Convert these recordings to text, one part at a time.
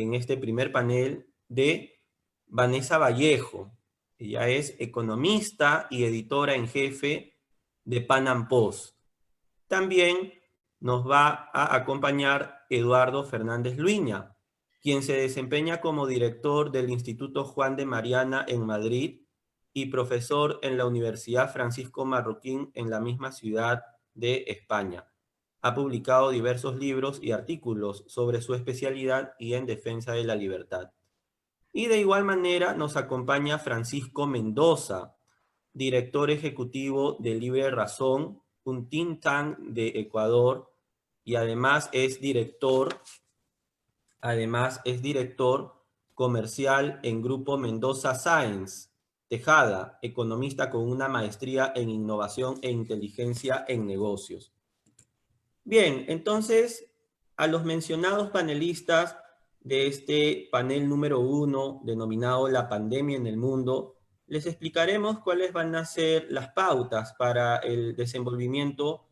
en este primer panel de Vanessa Vallejo. Ella es economista y editora en jefe de Pan Am Post. También nos va a acompañar Eduardo Fernández Luiña, quien se desempeña como director del Instituto Juan de Mariana en Madrid y profesor en la Universidad Francisco Marroquín en la misma ciudad de España. Ha publicado diversos libros y artículos sobre su especialidad y en defensa de la libertad. Y de igual manera nos acompaña Francisco Mendoza, director ejecutivo de Libre Razón, un think tank de Ecuador, y además es director comercial en Grupo Mendoza Science. Tejada, economista con una maestría en innovación e inteligencia en negocios. Bien, entonces, a los mencionados panelistas de este panel número 1, denominado La pandemia en el mundo, les explicaremos cuáles van a ser las pautas para el desenvolvimiento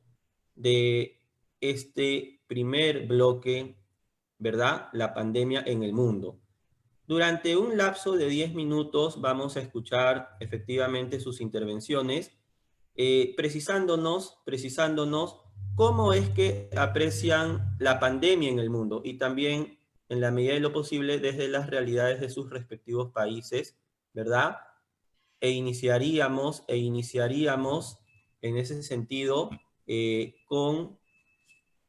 de este primer bloque, ¿verdad? La pandemia en el mundo. Durante un lapso de 10 minutos vamos a escuchar efectivamente sus intervenciones, precisándonos cómo es que aprecian la pandemia en el mundo y también, en la medida de lo posible, desde las realidades de sus respectivos países, ¿verdad? Iniciaríamos en ese sentido con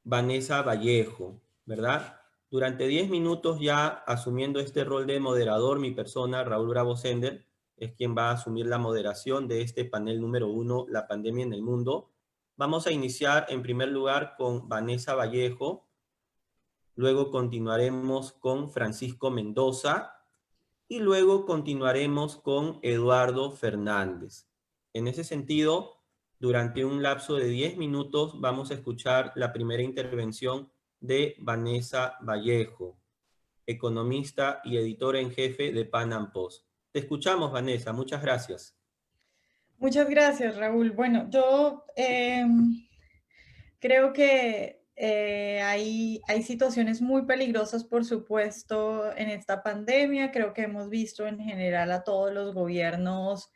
Vanessa Vallejo, ¿verdad? Durante 10 minutos ya asumiendo este rol de moderador, mi persona, Raúl Bravo Sender, es quien va a asumir la moderación de este panel número 1, La pandemia en el mundo. Vamos a iniciar en primer lugar con Vanessa Vallejo, luego continuaremos con Francisco Mendoza y luego continuaremos con Eduardo Fernández. En ese sentido, durante un lapso de 10 minutos vamos a escuchar la primera intervención de Vanessa Vallejo, economista y editora en jefe de Pan Am Post. Te escuchamos, Vanessa. Muchas gracias. Muchas gracias, Raúl. Bueno, yo creo que hay situaciones muy peligrosas, por supuesto, en esta pandemia. Creo que hemos visto en general a todos los gobiernos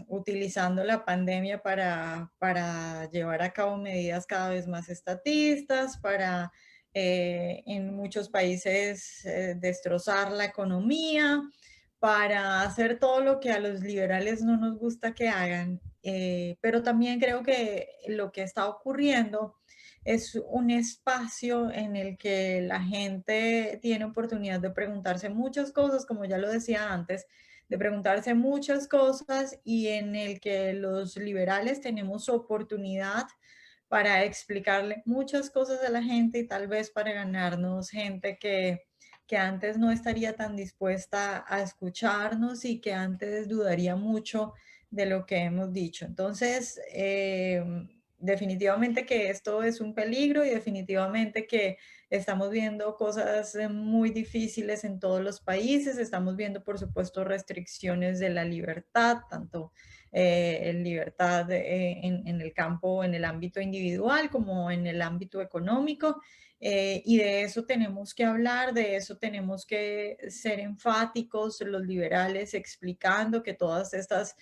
utilizando la pandemia para llevar a cabo medidas cada vez más estatistas, para en muchos países destrozar la economía, para hacer todo lo que a los liberales no nos gusta que hagan. Pero también creo que lo que está ocurriendo es un espacio en el que la gente tiene oportunidad de preguntarse muchas cosas, como ya lo decía antes, de preguntarse muchas cosas, y en el que los liberales tenemos oportunidad para explicarle muchas cosas a la gente y tal vez para ganarnos gente que antes no estaría tan dispuesta a escucharnos y que antes dudaría mucho de lo que hemos dicho. Entonces, definitivamente que esto es un peligro y definitivamente que estamos viendo cosas muy difíciles en todos los países. Estamos viendo, por supuesto, restricciones de la libertad, tanto libertad en el campo, en el ámbito individual como en el ámbito económico. Y de eso tenemos que hablar, de eso tenemos que ser enfáticos los liberales, explicando que todas estas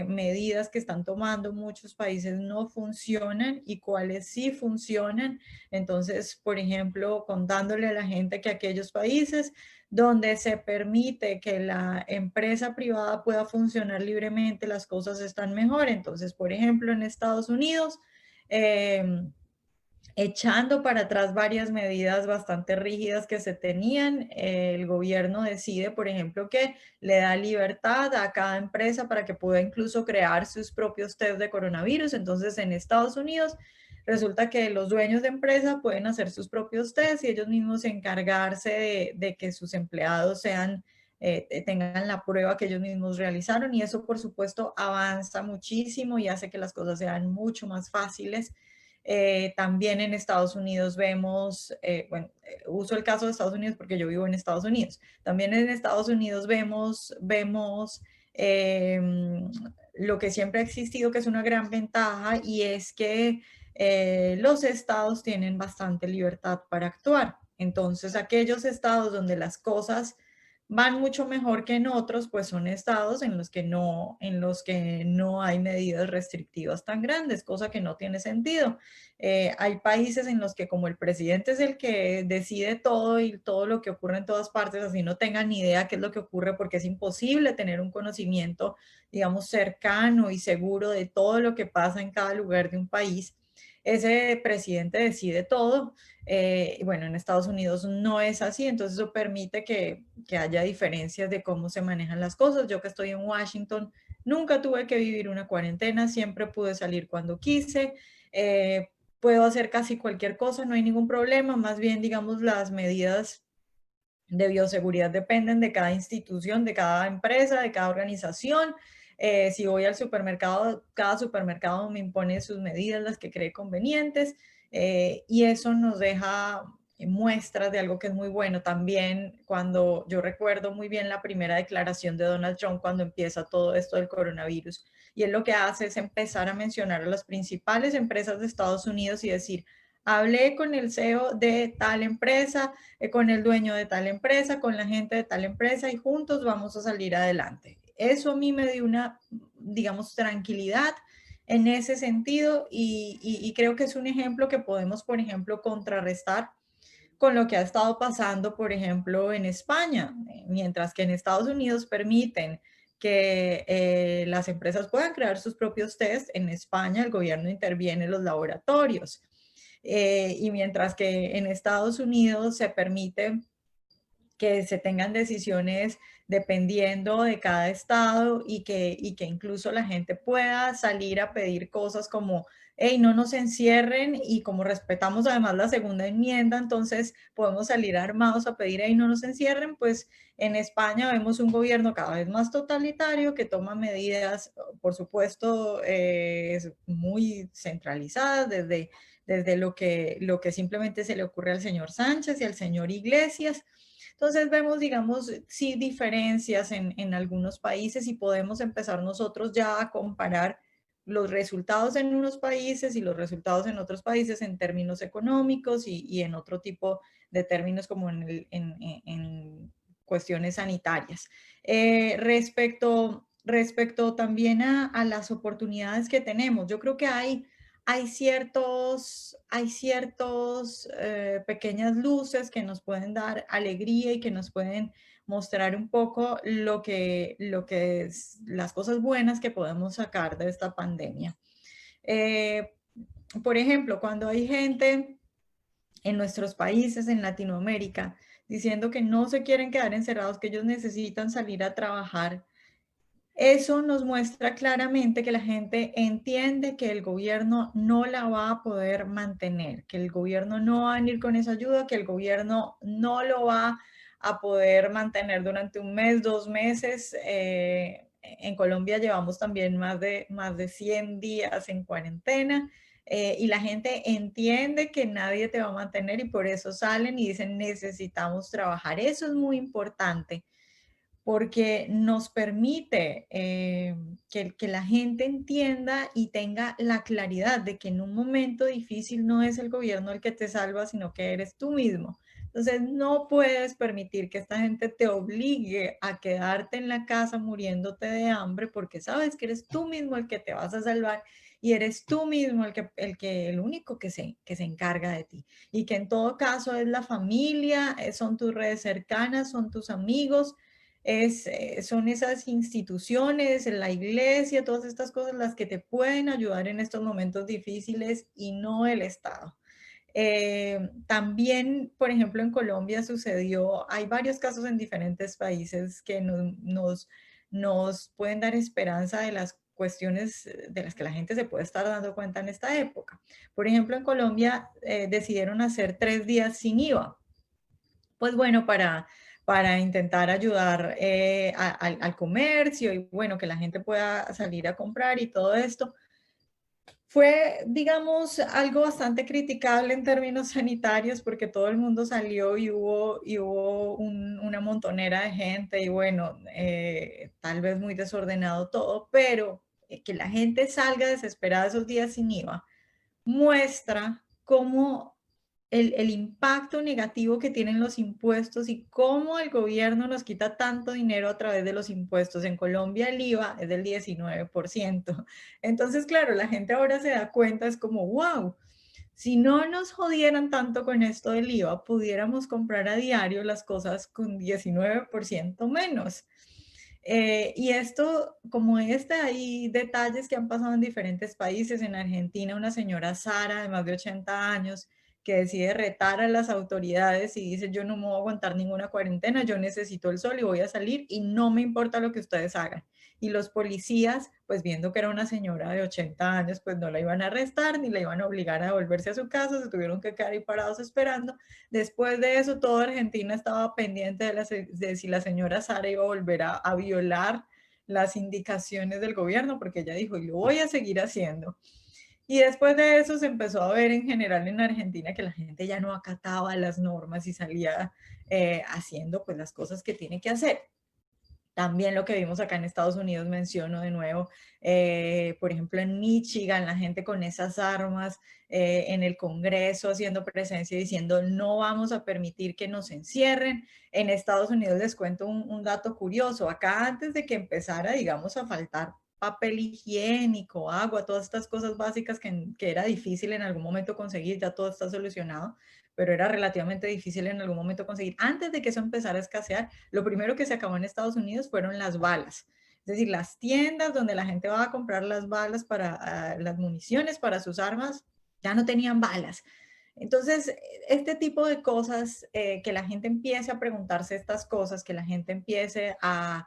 medidas que están tomando muchos países no funcionan y cuáles sí funcionan. Entonces, por ejemplo, contándole a la gente que aquellos países donde se permite que la empresa privada pueda funcionar libremente, las cosas están mejor. Entonces, por ejemplo, en Estados Unidos, echando para atrás varias medidas bastante rígidas que se tenían, el gobierno decide, por ejemplo, que le da libertad a cada empresa para que pueda incluso crear sus propios test de coronavirus. Entonces, en Estados Unidos, resulta que los dueños de empresa pueden hacer sus propios test y ellos mismos encargarse de que sus empleados tengan la prueba que ellos mismos realizaron, y eso, por supuesto, avanza muchísimo y hace que las cosas sean mucho más fáciles. También en Estados Unidos vemos, uso el caso de Estados Unidos porque yo vivo en Estados Unidos. También en Estados Unidos vemos eh, lo que siempre ha existido, que es una gran ventaja, y es que los estados tienen bastante libertad para actuar. Entonces, aquellos estados donde las cosas van mucho mejor que en otros, pues son estados en los que no hay medidas restrictivas tan grandes, cosa que no tiene sentido. Hay países en los que como el presidente es el que decide todo y todo lo que ocurre en todas partes, así no tengan ni idea qué es lo que ocurre porque es imposible tener un conocimiento, digamos, cercano y seguro de todo lo que pasa en cada lugar de un país. Ese presidente decide todo. Bueno, en Estados Unidos no es así, entonces eso permite que haya diferencias de cómo se manejan las cosas. Yo que estoy en Washington, nunca tuve que vivir una cuarentena, siempre pude salir cuando quise, puedo hacer casi cualquier cosa, no hay ningún problema, más bien, digamos, las medidas de bioseguridad dependen de cada institución, de cada empresa, de cada organización. Si voy al supermercado, cada supermercado me impone sus medidas, las que cree convenientes, y eso nos deja muestras de algo que es muy bueno. También cuando yo recuerdo muy bien la primera declaración de Donald Trump cuando empieza todo esto del coronavirus, y él lo que hace es empezar a mencionar a las principales empresas de Estados Unidos y decir, hablé con el CEO de tal empresa, con el dueño de tal empresa, con la gente de tal empresa y juntos vamos a salir adelante. Eso a mí me dio una, digamos, tranquilidad en ese sentido y creo que es un ejemplo que podemos, por ejemplo, contrarrestar con lo que ha estado pasando, por ejemplo, en España, mientras que en Estados Unidos permiten que las empresas puedan crear sus propios test, en España el gobierno interviene en los laboratorios. Y mientras que en Estados Unidos se permite que se tengan decisiones dependiendo de cada estado y que incluso la gente pueda salir a pedir cosas como, hey, no nos encierren y como respetamos además la segunda enmienda, entonces podemos salir armados a pedir, hey, no nos encierren, pues en España vemos un gobierno cada vez más totalitario que toma medidas, por supuesto, muy centralizadas desde lo que simplemente se le ocurre al señor Sánchez y al señor Iglesias. Entonces vemos, digamos, sí diferencias en algunos países y podemos empezar nosotros ya a comparar los resultados en unos países y los resultados en otros países en términos económicos y en otro tipo de términos como en cuestiones sanitarias. Respecto también a las oportunidades que tenemos, yo creo que hay ciertos pequeñas luces que nos pueden dar alegría y que nos pueden mostrar un poco lo que es las cosas buenas que podemos sacar de esta pandemia. Eh, por ejemplo, cuando hay gente en nuestros países, en Latinoamérica, diciendo que no se quieren quedar encerrados, que ellos necesitan salir a trabajar, eso nos muestra claramente que la gente entiende que el gobierno no la va a poder mantener, que el gobierno no va a venir con esa ayuda, que el gobierno no lo va a poder mantener durante un mes, 2 meses. En Colombia llevamos también más de 100 días en cuarentena y la gente entiende que nadie te va a mantener y por eso salen y dicen necesitamos trabajar. Eso es muy importante porque nos permite que la gente entienda y tenga la claridad de que en un momento difícil no es el gobierno el que te salva, sino que eres tú mismo. Entonces, no puedes permitir que esta gente te obligue a quedarte en la casa muriéndote de hambre porque sabes que eres tú mismo el que te vas a salvar y eres tú mismo el único que se encarga de ti. Y que en todo caso es la familia, son tus redes cercanas, son tus amigos, son esas instituciones, la iglesia, todas estas cosas las que te pueden ayudar en estos momentos difíciles y no el Estado. También, por ejemplo, en Colombia sucedió, hay varios casos en diferentes países que nos pueden dar esperanza de las cuestiones de las que la gente se puede estar dando cuenta en esta época. Por ejemplo, en Colombia decidieron hacer 3 días sin IVA. Pues bueno, para intentar ayudar al comercio y bueno, que la gente pueda salir a comprar y todo esto. Fue, digamos, algo bastante criticable en términos sanitarios porque todo el mundo salió y hubo una montonera de gente y bueno, tal vez muy desordenado todo, pero que la gente salga desesperada esos días sin IVA muestra cómo el impacto negativo que tienen los impuestos y cómo el gobierno nos quita tanto dinero a través de los impuestos. En Colombia el IVA es del 19%. Entonces, claro, la gente ahora se da cuenta, es como, wow, si no nos jodieran tanto con esto del IVA, pudiéramos comprar a diario las cosas con 19% menos. Y esto, como hay detalles que han pasado en diferentes países. En Argentina, una señora Sara de más de 80 años que decide retar a las autoridades y dice, yo no me voy a aguantar ninguna cuarentena, yo necesito el sol y voy a salir y no me importa lo que ustedes hagan. Y los policías, pues viendo que era una señora de 80 años, pues no la iban a arrestar ni la iban a obligar a volverse a su casa, se tuvieron que quedar ahí parados esperando. Después de eso, toda Argentina estaba pendiente de si la señora Sara iba a volver a violar las indicaciones del gobierno, porque ella dijo, y lo voy a seguir haciendo. Y después de eso se empezó a ver en general en Argentina que la gente ya no acataba las normas y salía haciendo pues las cosas que tiene que hacer. También lo que vimos acá en Estados Unidos, menciono de nuevo, por ejemplo, en Michigan, la gente con esas armas en el Congreso haciendo presencia diciendo no vamos a permitir que nos encierren. En Estados Unidos les cuento un dato curioso. Acá antes de que empezara, digamos, a faltar papel higiénico, agua, todas estas cosas básicas que era difícil en algún momento conseguir, ya todo está solucionado, pero era relativamente difícil en algún momento conseguir. Antes de que eso empezara a escasear, lo primero que se acabó en Estados Unidos fueron las balas. Es decir, las tiendas donde la gente va a comprar las balas para las municiones para sus armas, ya no tenían balas. Entonces, este tipo de cosas, que la gente empiece a preguntarse estas cosas, que la gente empiece a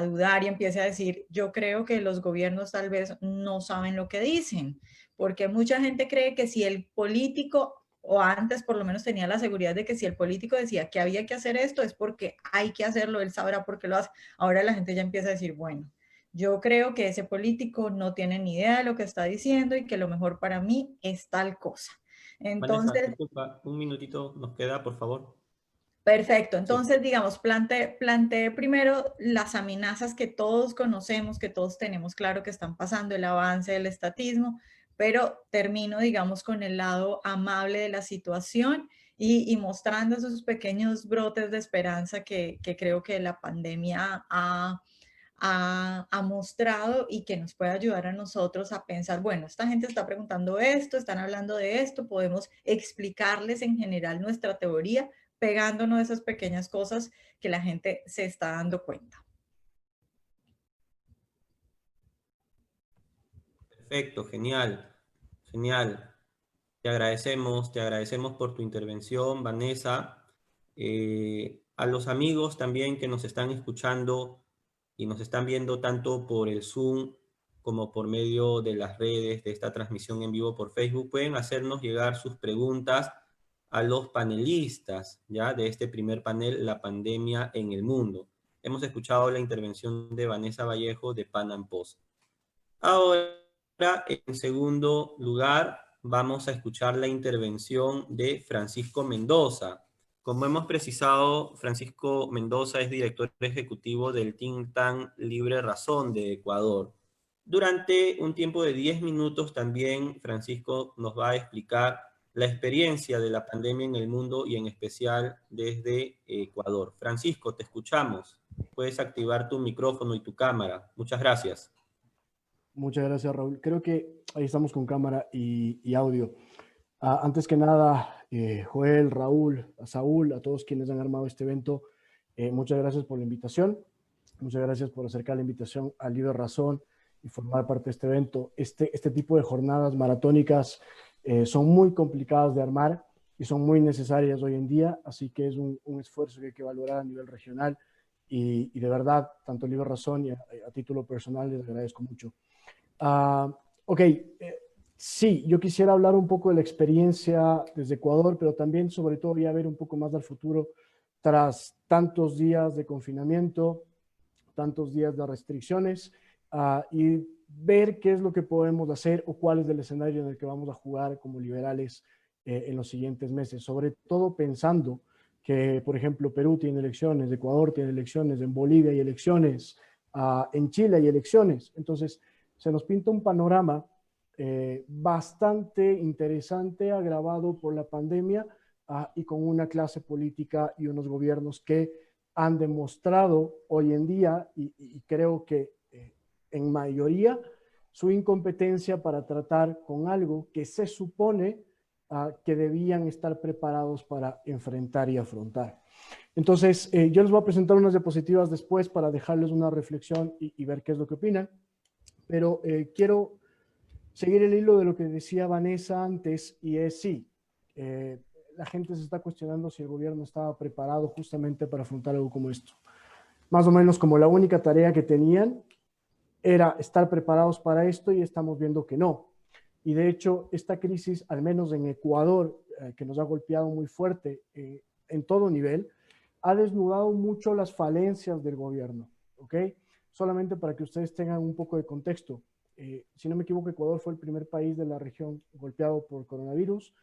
dudar y empiece a decir, yo creo que los gobiernos tal vez no saben lo que dicen, porque mucha gente cree que si el político, o antes por lo menos tenía la seguridad de que si el político decía que había que hacer esto, es porque hay que hacerlo, él sabrá por qué lo hace. Ahora la gente ya empieza a decir, bueno, yo creo que ese político no tiene ni idea de lo que está diciendo y que lo mejor para mí es tal cosa. Vanessa, Entonces, disculpa, un minutito nos queda, por favor. perfecto. Sí. Entonces, digamos, planteé primero las amenazas que todos conocemos, que todos tenemos claro que están pasando, el avance del estatismo, pero termino, digamos, con el lado amable de la situación y mostrando esos pequeños brotes de esperanza que creo que la pandemia ha mostrado y que nos puede ayudar a nosotros a pensar, bueno, esta gente está preguntando esto, están hablando de esto, podemos explicarles en general nuestra teoría, pegándonos esas pequeñas cosas que la gente se está dando cuenta. Perfecto, genial, genial. Te agradecemos por tu intervención, Vanessa. A los amigos también que nos están escuchando y nos están viendo tanto por el Zoom como por medio de las redes de esta transmisión en vivo por Facebook, pueden hacernos llegar sus preguntas a los panelistas, ¿ya? De este primer panel, La pandemia en el mundo. Hemos escuchado la intervención de Vanessa Vallejo de Pan Am Post. Ahora, en segundo lugar, vamos a escuchar la intervención de Francisco Mendoza. Como hemos precisado, Francisco Mendoza es director ejecutivo del think tank Libre Razón de Ecuador. Durante un tiempo de 10 minutos también Francisco nos va a explicar la experiencia de la pandemia en el mundo y en especial desde Ecuador. Francisco, te escuchamos. Puedes activar tu micrófono y tu cámara. Muchas gracias. Muchas gracias, Raúl. Creo que ahí estamos con cámara y audio. Antes que nada, Joel, Raúl, a Saúl, a todos quienes han armado este evento, muchas gracias por la invitación. Muchas gracias por acercar la invitación a Libre Razón y formar parte de este evento. Este tipo de jornadas maratónicas son muy complicadas de armar y son muy necesarias hoy en día, así que es un esfuerzo que hay que valorar a nivel regional y de verdad, tanto Libre Razón y a título personal les agradezco mucho. Ok, sí, yo quisiera hablar un poco de la experiencia desde Ecuador, pero también sobre todo ya ver un poco más del futuro tras tantos días de confinamiento, tantos días de restricciones y ver qué es lo que podemos hacer o cuál es el escenario en el que vamos a jugar como liberales en los siguientes meses, sobre todo pensando que, por ejemplo, Perú tiene elecciones, Ecuador tiene elecciones, en Bolivia hay elecciones, en Chile hay elecciones, entonces se nos pinta un panorama bastante interesante, agravado por la pandemia, y con una clase política y unos gobiernos que han demostrado hoy en día, y creo que en mayoría, su incompetencia para tratar con algo que se supone que debían estar preparados para enfrentar y afrontar. Entonces, yo les voy a presentar unas diapositivas después para dejarles una reflexión y ver qué es lo que opinan, pero quiero seguir el hilo de lo que decía Vanessa antes, y es sí, la gente se está cuestionando si el gobierno estaba preparado justamente para afrontar algo como esto. Más o menos como la única tarea que tenían era estar preparados para esto, y estamos viendo que no. Y de hecho, esta crisis, al menos en Ecuador, que nos ha golpeado muy fuerte en todo nivel, ha desnudado mucho las falencias del gobierno, ¿ok? Solamente para que ustedes tengan un poco de contexto. Si no me equivoco, Ecuador fue el primer país de la región golpeado por coronavirus.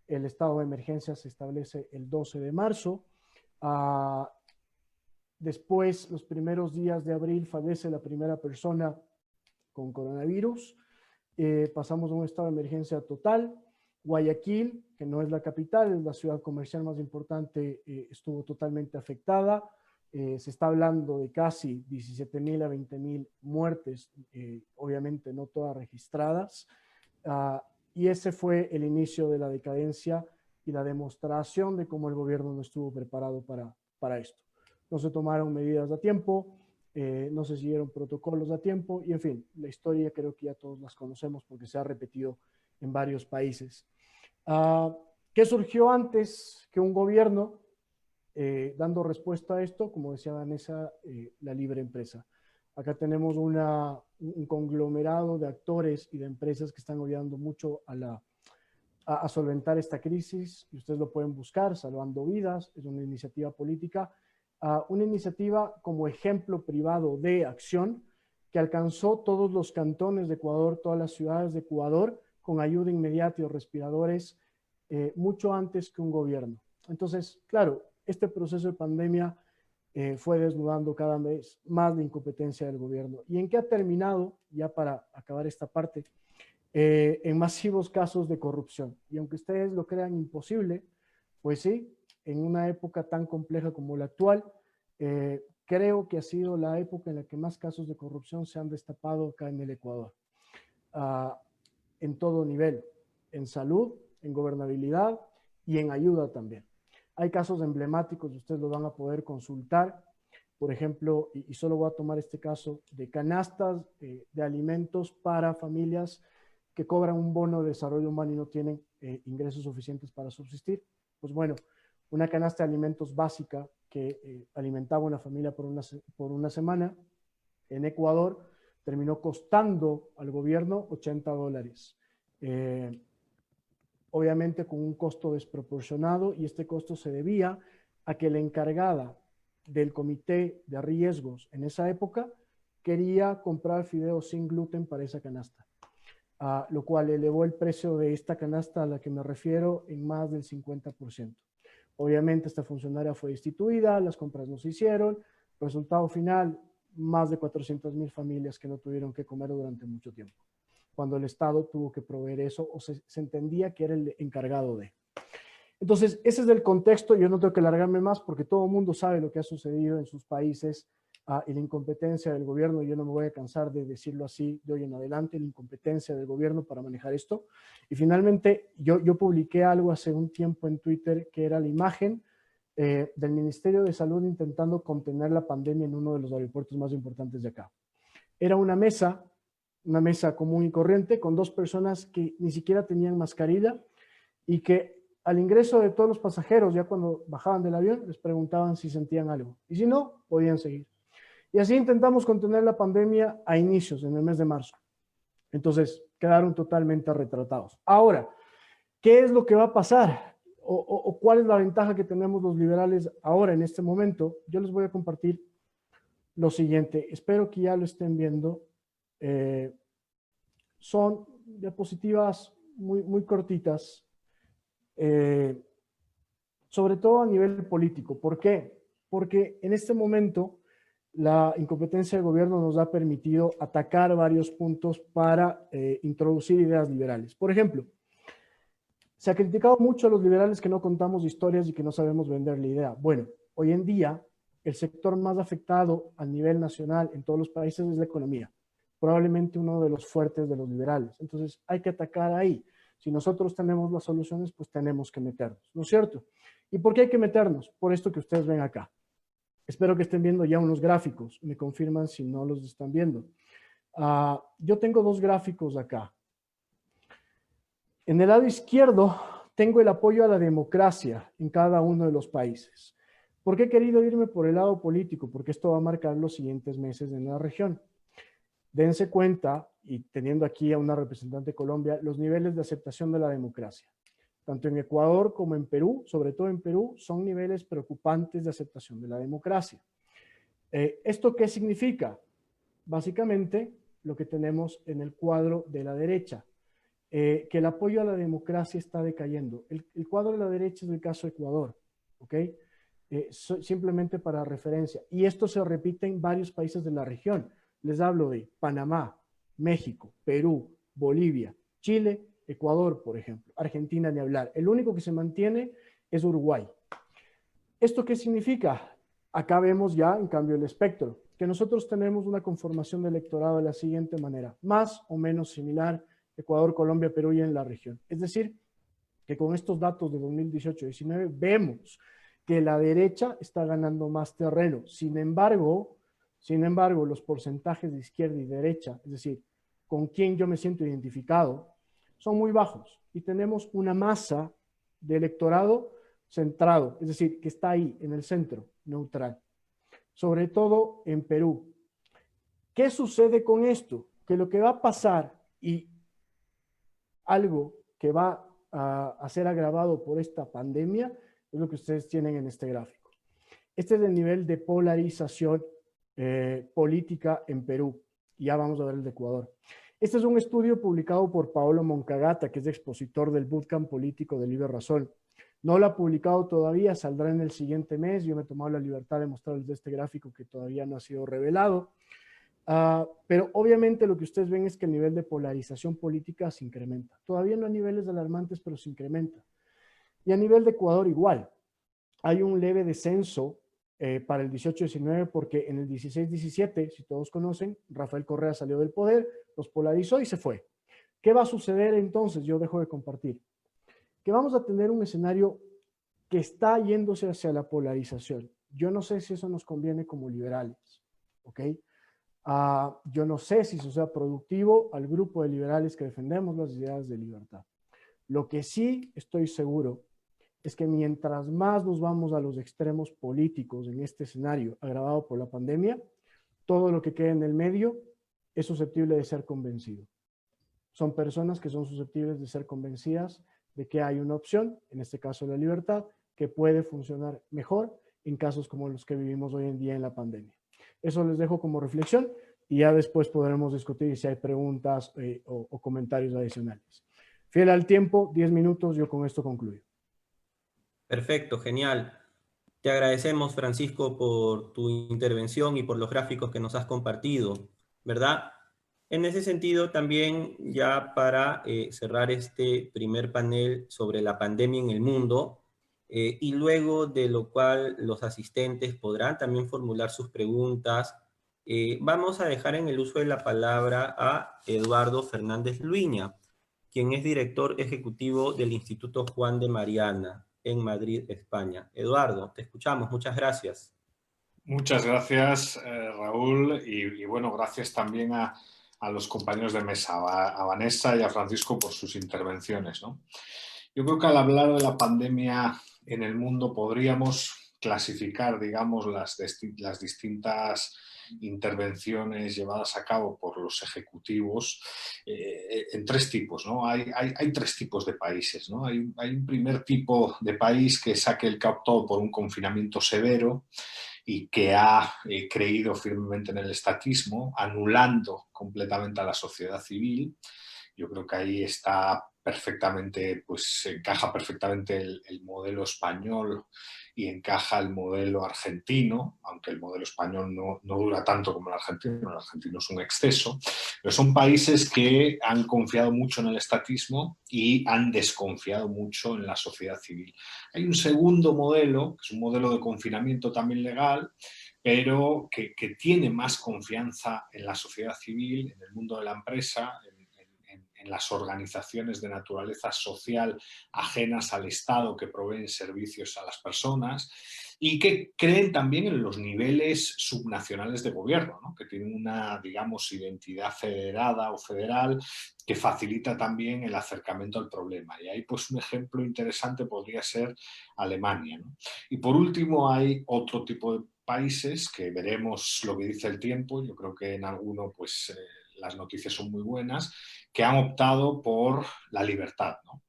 El estado de emergencia se establece el 12 de marzo. Después, los primeros días de abril, fallece la primera persona con coronavirus. Pasamos a un estado de emergencia total. Guayaquil, que no es la capital, es la ciudad comercial más importante, estuvo totalmente afectada. Se está hablando de casi 17,000 a 20,000 muertes, obviamente no todas registradas. Y ese fue el inicio de la decadencia y la demostración de cómo el gobierno no estuvo preparado para esto. No se tomaron medidas a tiempo, no se siguieron protocolos a tiempo, y en fin, la historia creo que ya todos las conocemos porque se ha repetido en varios países. ¿Qué surgió antes que un gobierno dando respuesta a esto? Como decía Vanessa, la libre empresa. Acá tenemos un conglomerado de actores y de empresas que están ayudando mucho a solventar esta crisis, y ustedes lo pueden buscar, Salvando Vidas, es una iniciativa política, una iniciativa como ejemplo privado de acción que alcanzó todos los cantones de Ecuador, todas las ciudades de Ecuador, con ayuda inmediata y respiradores, mucho antes que un gobierno. Entonces, claro, este proceso de pandemia fue desnudando cada vez más la incompetencia del gobierno. ¿Y en qué ha terminado? Ya para acabar esta parte, en masivos casos de corrupción. Y aunque ustedes lo crean imposible, pues sí, en una época tan compleja como la actual, creo que ha sido la época en la que más casos de corrupción se han destapado acá en el Ecuador. En todo nivel, en salud, en gobernabilidad y en ayuda también. Hay casos emblemáticos, ustedes lo van a poder consultar. Por ejemplo, y solo voy a tomar este caso, de canastas de alimentos para familias que cobran un bono de desarrollo humano y no tienen ingresos suficientes para subsistir. Pues bueno, una canasta de alimentos básica que alimentaba a una familia por una semana en Ecuador terminó costando al gobierno $80. Obviamente con un costo desproporcionado, y este costo se debía a que la encargada del comité de riesgos en esa época quería comprar fideos sin gluten para esa canasta, lo cual elevó el precio de esta canasta a la que me refiero en más del 50%. Obviamente esta funcionaria fue destituida, las compras no se hicieron, resultado final, más de 400,000 familias que no tuvieron que comer durante mucho tiempo, cuando el Estado tuvo que proveer eso, o se entendía que era el encargado de. Entonces, ese es el contexto. Yo no tengo que alargarme más porque todo el mundo sabe lo que ha sucedido en sus países y la incompetencia del gobierno. Yo no me voy a cansar de decirlo así de hoy en adelante, la incompetencia del gobierno para manejar esto. Y finalmente, yo publiqué algo hace un tiempo en Twitter que era la imagen del Ministerio de Salud intentando contener la pandemia en uno de los aeropuertos más importantes de acá. Era una mesa común y corriente con dos personas que ni siquiera tenían mascarilla, y que al ingreso de todos los pasajeros, ya cuando bajaban del avión, les preguntaban si sentían algo, y si no, podían seguir. Y así intentamos contener la pandemia a inicios, en el mes de marzo. Entonces, quedaron totalmente retratados. Ahora, ¿qué es lo que va a pasar? ¿O cuál es la ventaja que tenemos los liberales ahora, en este momento? Yo les voy a compartir lo siguiente. Espero que ya lo estén viendo. Son diapositivas muy cortitas, sobre todo a nivel político. ¿Por qué? Porque en este momento la incompetencia del gobierno nos ha permitido atacar varios puntos para introducir ideas liberales. Por ejemplo, Se ha criticado mucho a los liberales que no contamos historias y que no sabemos vender la idea. Bueno, hoy en día el sector más afectado a nivel nacional en todos los países es la economía, probablemente uno de los fuertes de los liberales. Entonces hay que atacar ahí. Si nosotros tenemos las soluciones, pues tenemos que meternos, ¿no es cierto? ¿Y por qué hay que meternos? Por esto que ustedes ven acá. Espero que estén viendo ya unos gráficos. Me confirman si no los están viendo. Yo tengo dos gráficos acá. En el lado izquierdo tengo el apoyo a la democracia en cada uno de los países. ¿Por qué he querido irme por el lado político? Porque esto va a marcar los siguientes meses en la región. Dense cuenta, y teniendo aquí a una representante de Colombia, los niveles de aceptación de la democracia. Tanto en Ecuador como en Perú, sobre todo en Perú, son niveles preocupantes de aceptación de la democracia. ¿Esto qué significa? Básicamente, lo que tenemos en el cuadro de la derecha, que el apoyo a la democracia está decayendo. El cuadro de la derecha es el caso de Ecuador, ¿ok? Simplemente para referencia. Y esto se repite en varios países de la región. Les hablo de Panamá, México, Perú, Bolivia, Chile, Ecuador, por ejemplo. Argentina, ni hablar. El único que se mantiene es Uruguay. ¿Esto qué significa? Acá vemos ya, en cambio, el espectro, que nosotros tenemos una conformación de electorado de la siguiente manera, más o menos similar Ecuador, Colombia, Perú y en la región. Es decir, que con estos datos de 2018-19 vemos que la derecha está ganando más terreno. Sin embargo, los porcentajes de izquierda y derecha, es decir, con quién yo me siento identificado, son muy bajos y tenemos una masa de electorado centrado, es decir, que está ahí en el centro, neutral, sobre todo en Perú. ¿Qué sucede con esto? Que lo que va a pasar y algo que va a ser agravado por esta pandemia es lo que ustedes tienen en este gráfico. Este es el nivel de polarización política en Perú. Ya vamos a ver el de Ecuador. Este es un estudio publicado por Paolo Moncagata, que es expositor del Bootcamp Político de Libre Razón. No lo ha publicado todavía, saldrá en el siguiente mes. Yo me he tomado la libertad de mostrarles este gráfico que todavía no ha sido revelado. Pero obviamente lo que ustedes ven es que el nivel de polarización política se incrementa. Todavía no a niveles alarmantes, pero se incrementa. Y a nivel de Ecuador igual. Hay un leve descenso para el 18-19 porque en el 16-17, si todos conocen, Rafael Correa salió del poder, los polarizó y se fue. ¿Qué va a suceder entonces? Yo dejo de compartir. Que vamos a tener un escenario que está yéndose hacia la polarización. Yo no sé si eso nos conviene como liberales, ¿ok? Yo no sé si eso sea productivo al grupo de liberales que defendemos las ideas de libertad. Lo que sí estoy seguro es que mientras más nos vamos a los extremos políticos en este escenario agravado por la pandemia, todo lo que queda en el medio es susceptible de ser convencido. Son personas que son susceptibles de ser convencidas de que hay una opción, en este caso la libertad, que puede funcionar mejor en casos como los que vivimos hoy en día en la pandemia. Eso les dejo como reflexión y ya después podremos discutir si hay preguntas o comentarios adicionales. Fiel al tiempo, 10 minutos, yo con esto concluyo. Perfecto, genial. Te agradecemos, Francisco, por tu intervención y por los gráficos que nos has compartido, ¿verdad? En ese sentido, también ya para cerrar este primer panel sobre la pandemia en el mundo, y luego de lo cual los asistentes podrán también formular sus preguntas, vamos a dejar en el uso de la palabra a Eduardo Fernández Luiña, quien es director ejecutivo del Instituto Juan de Mariana en Madrid, España. Eduardo, te escuchamos. Muchas gracias. Muchas gracias, Raúl, y bueno, gracias también a los compañeros de mesa, a Vanessa y a Francisco por sus intervenciones, ¿no? Yo creo que al hablar de la pandemia en el mundo podríamos clasificar, digamos, las distintas intervenciones llevadas a cabo por los ejecutivos en tres tipos, ¿no? Hay tres tipos de países, ¿no? Hay un primer tipo de país que que optó por un confinamiento severo y que ha creído firmemente en el estatismo, anulando completamente a la sociedad civil. Yo creo que ahí está perfectamente, pues encaja perfectamente el modelo español y encaja el modelo argentino, aunque el modelo español no dura tanto como el argentino es un exceso, pero son países que han confiado mucho en el estatismo y han desconfiado mucho en la sociedad civil. Hay un segundo modelo, que es un modelo de confinamiento también legal, pero que tiene más confianza en la sociedad civil, en el mundo de la empresa, en las organizaciones de naturaleza social ajenas al Estado que proveen servicios a las personas y que creen también en los niveles subnacionales de gobierno, ¿no? Que tienen una, digamos, identidad federada o federal que facilita también el acercamiento al problema. Y ahí, pues, un ejemplo interesante podría ser Alemania, ¿no? Y por último, hay otro tipo de países que veremos lo que dice el tiempo. Yo creo que en alguno, pues, las noticias son muy buenas, que han optado por la libertad, ¿no?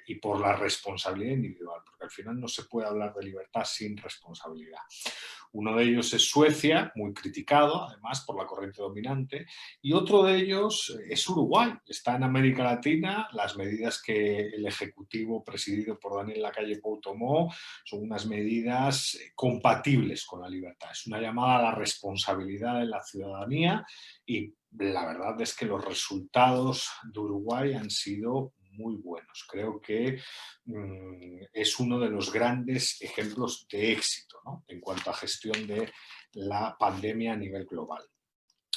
Y por la responsabilidad individual, porque al final no se puede hablar de libertad sin responsabilidad. Uno de ellos es Suecia, muy criticado además por la corriente dominante, y otro de ellos es Uruguay. Está en América Latina. Las medidas que el Ejecutivo presidido por Daniel Lacalle Pou tomó son unas medidas compatibles con la libertad. Es una llamada a la responsabilidad de la ciudadanía y la verdad es que los resultados de Uruguay han sido muy buenos. Creo que es uno de los grandes ejemplos de éxito, ¿no? En cuanto a gestión de la pandemia a nivel global.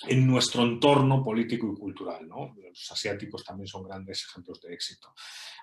En nuestro entorno político y cultural, ¿no? Los asiáticos también son grandes ejemplos de éxito.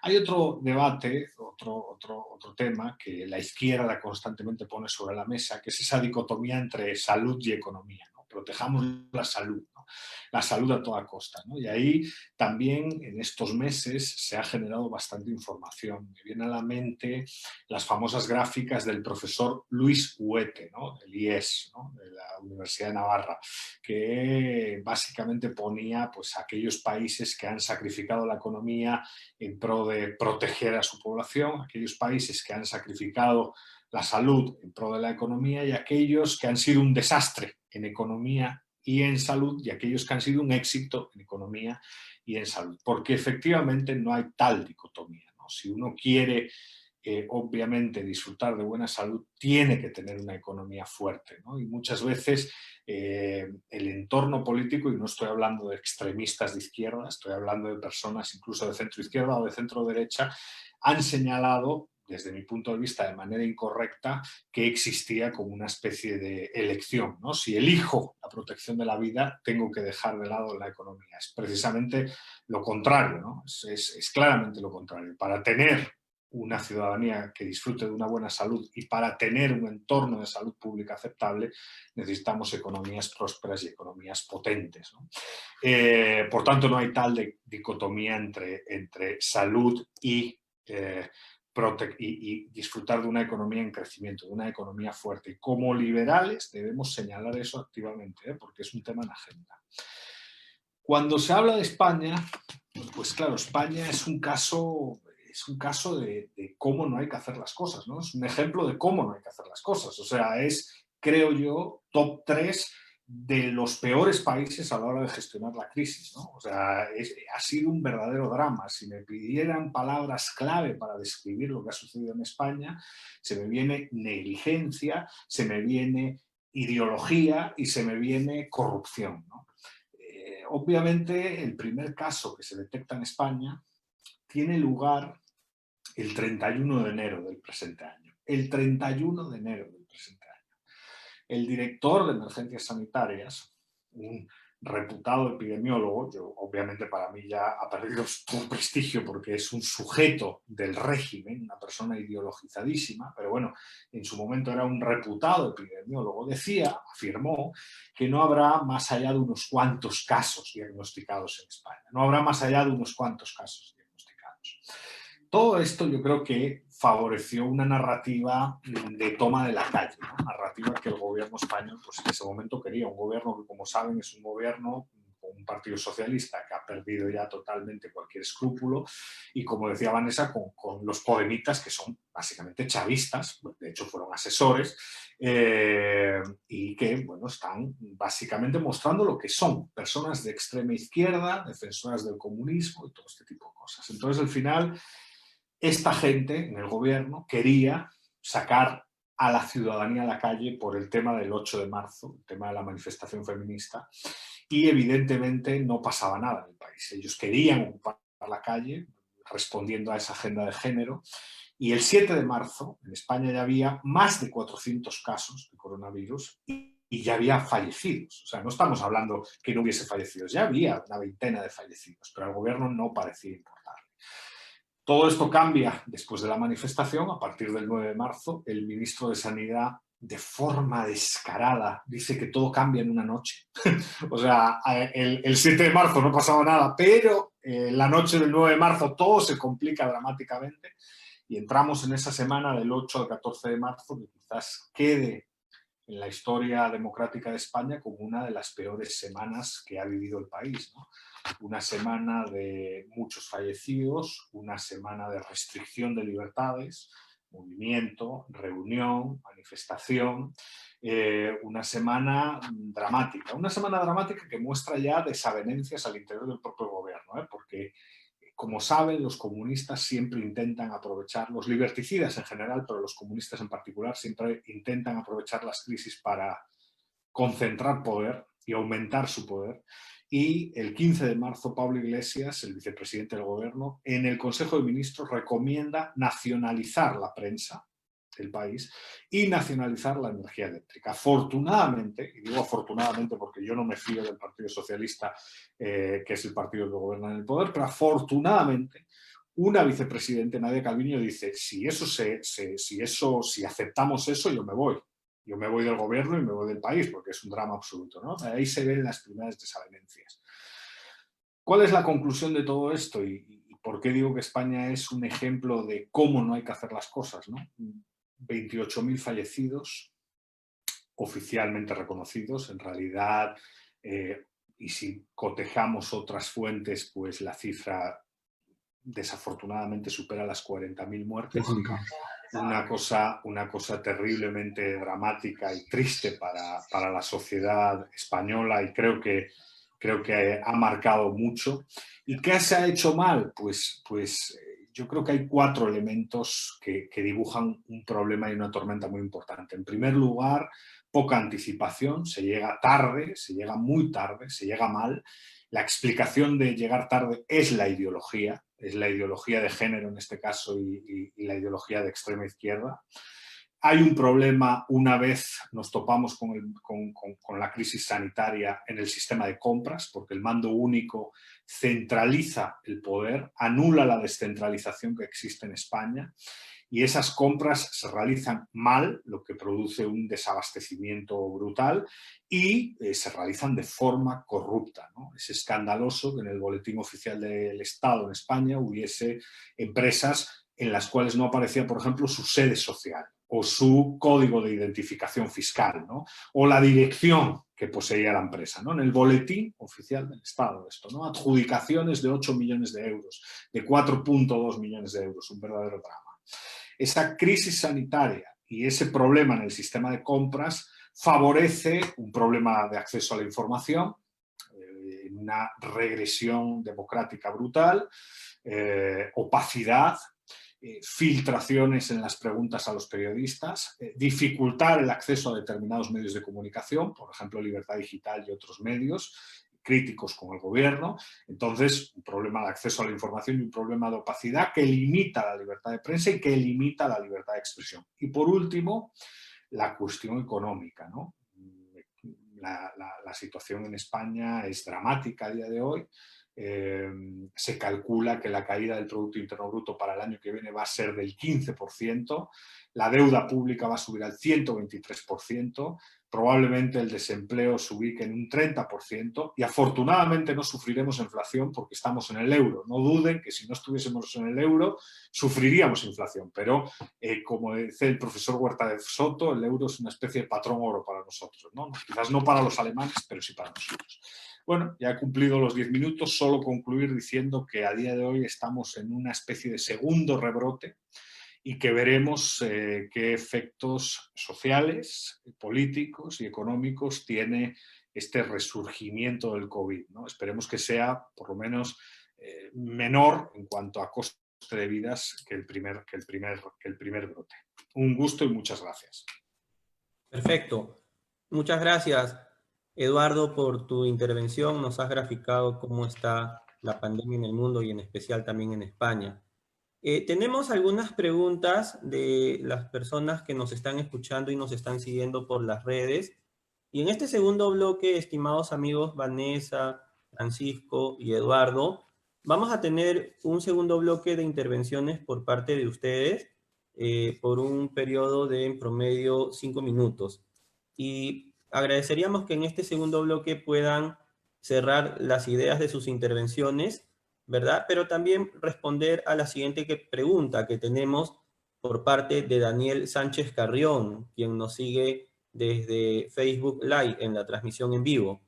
Hay otro debate, otro tema que la izquierda constantemente pone sobre la mesa, que es esa dicotomía entre salud y economía, ¿no? Protejamos la salud, ¿no? La salud a toda costa, ¿no? Y ahí también en estos meses se ha generado bastante información. Me viene a la mente las famosas gráficas del profesor Luis Huete, ¿no? Del IES, ¿no? De la Universidad de Navarra, que básicamente ponía, pues, aquellos países que han sacrificado la economía en pro de proteger a su población, aquellos países que han sacrificado la salud en pro de la economía y aquellos que han sido un desastre en economía y en salud y aquellos que han sido un éxito en economía y en salud. Porque efectivamente no hay tal dicotomía, ¿no? Si uno quiere obviamente disfrutar de buena salud, tiene que tener una economía fuerte, ¿no? Y muchas veces el entorno político, y no estoy hablando de extremistas de izquierda, estoy hablando de personas incluso de centro izquierda o de centro derecha, han señalado, desde mi punto de vista de manera incorrecta, que existía como una especie de elección, ¿no? Si elijo la protección de la vida, tengo que dejar de lado la economía. Es precisamente lo contrario, ¿no? Es claramente lo contrario. Para tener una ciudadanía que disfrute de una buena salud y para tener un entorno de salud pública aceptable necesitamos economías prósperas y economías potentes, ¿no? Por tanto, no hay tal dicotomía entre salud y disfrutar de una economía en crecimiento, de una economía fuerte. Y como liberales debemos señalar eso activamente, porque es un tema en agenda. Cuando se habla de España, pues claro, España es un caso de cómo no hay que hacer las cosas, ¿no? Es un ejemplo de cómo no hay que hacer las cosas. O sea, es, creo yo, top 3 de los peores países a la hora de gestionar la crisis, ¿no? O sea, ha sido un verdadero drama. Si me pidieran palabras clave para describir lo que ha sucedido en España, se me viene negligencia, se me viene ideología y se me viene corrupción, ¿no? Obviamente, el primer caso que se detecta en España tiene lugar el 31 de enero del presente año. El 31 de enero del presente año. El director de emergencias sanitarias, un reputado epidemiólogo, obviamente para mí ya ha perdido todo prestigio porque es un sujeto del régimen, una persona ideologizadísima, pero bueno, en su momento era un reputado epidemiólogo, afirmó que no habrá más allá de unos cuantos casos diagnosticados en España, no habrá más allá de unos cuantos casos diagnosticados. Todo esto yo creo que favoreció una narrativa de toma de la calle, ¿no? Narrativa que el gobierno español, pues, en ese momento quería. Un gobierno que, como saben, es un gobierno con un partido socialista que ha perdido ya totalmente cualquier escrúpulo y, como decía Vanessa, con los podemitas que son básicamente chavistas, de hecho fueron asesores, y que, bueno, están básicamente mostrando lo que son personas de extrema izquierda, defensoras del comunismo y todo este tipo de cosas. Entonces, al final, esta gente en el gobierno quería sacar a la ciudadanía a la calle por el tema del 8 de marzo, el tema de la manifestación feminista, y evidentemente no pasaba nada en el país. Ellos querían ocupar la calle respondiendo a esa agenda de género, y el 7 de marzo en España ya había más de 400 casos de coronavirus y ya había fallecidos. O sea, no estamos hablando que no hubiese fallecidos, ya había una veintena de fallecidos, pero al gobierno no parecía importarle. Todo esto cambia después de la manifestación. A partir del 9 de marzo, el ministro de Sanidad, de forma descarada, dice que todo cambia en una noche. O sea, el 7 de marzo no pasaba nada, pero la noche del 9 de marzo todo se complica dramáticamente y entramos en esa semana del 8 al 14 de marzo, que quizás quede en la historia democrática de España como una de las peores semanas que ha vivido el país, ¿no? Una semana de muchos fallecidos, una semana de restricción de libertades, movimiento, reunión, manifestación, una semana dramática que muestra ya desavenencias al interior del propio gobierno, porque, como saben, los comunistas siempre intentan aprovechar, los liberticidas en general, pero los comunistas en particular, siempre intentan aprovechar las crisis para concentrar poder y aumentar su poder. Y el 15 de marzo, Pablo Iglesias, el vicepresidente del gobierno, en el Consejo de Ministros recomienda nacionalizar la prensa del país y nacionalizar la energía eléctrica. Afortunadamente, y digo afortunadamente porque yo no me fío del Partido Socialista, que es el partido que gobierna en el poder, pero afortunadamente una vicepresidenta, Nadia Calviño, dice: si aceptamos eso, yo me voy. Yo me voy del gobierno y me voy del país, porque es un drama absoluto, ¿no? Ahí se ven las primeras desavenencias. ¿Cuál es la conclusión de todo esto? ¿Y por qué digo que España es un ejemplo de cómo no hay que hacer las cosas, ¿no? 28.000 fallecidos oficialmente reconocidos. En realidad, y si cotejamos otras fuentes, pues la cifra desafortunadamente supera las 40.000 muertes. Una cosa terriblemente dramática y triste para la sociedad española, y creo que ha marcado mucho. ¿Y qué se ha hecho mal? Pues yo creo que hay 4 elementos que dibujan un problema y una tormenta muy importante. En primer lugar, poca anticipación, se llega tarde, se llega muy tarde, se llega mal. La explicación de llegar tarde es la ideología de género en este caso y la ideología de extrema izquierda. Hay un problema una vez nos topamos con la crisis sanitaria en el sistema de compras, porque el mando único centraliza el poder, anula la descentralización que existe en España, y esas compras se realizan mal, lo que produce un desabastecimiento brutal, y se realizan de forma corrupta, ¿no? Es escandaloso que en el Boletín Oficial del Estado en España hubiese empresas en las cuales no aparecía, por ejemplo, su sede social o su código de identificación fiscal, ¿no? O la dirección que poseía la empresa, ¿no? En el Boletín Oficial del Estado, esto, ¿no? Adjudicaciones de 8 millones de euros, de 4,2 millones de euros, un verdadero drama. Esa crisis sanitaria y ese problema en el sistema de compras favorece un problema de acceso a la información, una regresión democrática brutal, opacidad, filtraciones en las preguntas a los periodistas, dificultar el acceso a determinados medios de comunicación, por ejemplo, Libertad Digital y otros medios críticos con el gobierno. Entonces, un problema de acceso a la información y un problema de opacidad que limita la libertad de prensa y que limita la libertad de expresión. Y por último, la cuestión económica, ¿no? La situación en España es dramática a día de hoy. Se calcula que la caída del Producto Interno Bruto para el año que viene va a ser del 15%, la deuda pública va a subir al 123%, probablemente el desempleo se ubique en un 30% y afortunadamente no sufriremos inflación porque estamos en el euro. No duden que si no estuviésemos en el euro sufriríamos inflación, pero como dice el profesor Huerta de Soto, el euro es una especie de patrón oro para nosotros, ¿no? Quizás no para los alemanes, pero sí para nosotros. Bueno, ya he cumplido los 10 minutos, solo concluir diciendo que a día de hoy estamos en una especie de segundo rebrote y que veremos qué efectos sociales, políticos y económicos tiene este resurgimiento del COVID, ¿no? Esperemos que sea, por lo menos, menor en cuanto a coste de vidas que el primer brote. Un gusto y muchas gracias. Perfecto. Muchas gracias, Eduardo, por tu intervención. Nos has graficado cómo está la pandemia en el mundo y en especial también en España. Tenemos algunas preguntas de las personas que nos están escuchando y nos están siguiendo por las redes. Y en este segundo bloque, estimados amigos Vanessa, Francisco y Eduardo, vamos a tener un segundo bloque de intervenciones por parte de ustedes por un periodo de en promedio 5 minutos. Y agradeceríamos que en este segundo bloque puedan cerrar las ideas de sus intervenciones, ¿verdad? Pero también responder a la siguiente pregunta que tenemos por parte de Daniel Sánchez Carrión, quien nos sigue desde Facebook Live en la transmisión en vivo.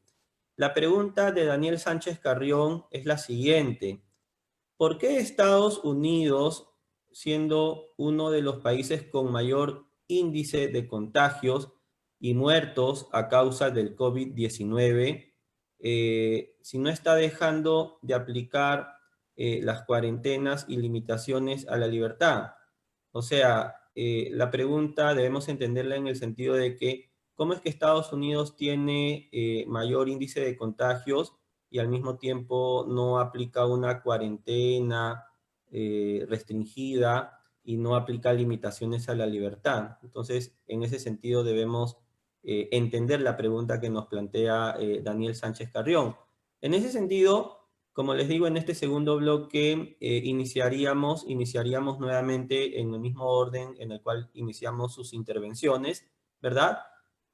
La pregunta de Daniel Sánchez Carrión es la siguiente. ¿Por qué Estados Unidos, siendo uno de los países con mayor índice de contagios y muertos a causa del COVID-19, si no está dejando de aplicar las cuarentenas y limitaciones a la libertad? O sea, la pregunta debemos entenderla en el sentido de que ¿cómo es que Estados Unidos tiene mayor índice de contagios y al mismo tiempo no aplica una cuarentena restringida y no aplica limitaciones a la libertad? Entonces, en ese sentido debemos entender la pregunta que nos plantea Daniel Sánchez Carrión. En ese sentido, como les digo, en este segundo bloque iniciaríamos nuevamente en el mismo orden en el cual iniciamos sus intervenciones, ¿verdad?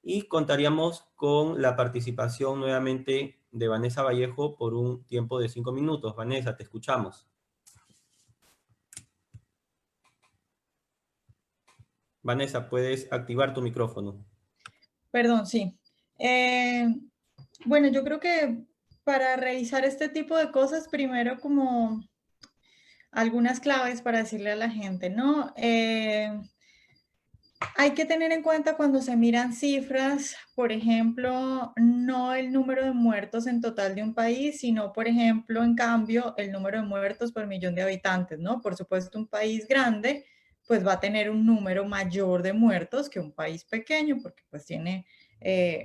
Y contaríamos con la participación nuevamente de Vanessa Vallejo por un tiempo de 5 minutos. Vanessa, te escuchamos. Vanessa, puedes activar tu micrófono. Perdón, sí. Bueno, yo creo que para revisar este tipo de cosas, primero como algunas claves para decirle a la gente, ¿no? Hay que tener en cuenta cuando se miran cifras, por ejemplo, no el número de muertos en total de un país, sino, por ejemplo, en cambio, el número de muertos por millón de habitantes, ¿no? Por supuesto, un país grande, pues va a tener un número mayor de muertos que un país pequeño, porque pues tiene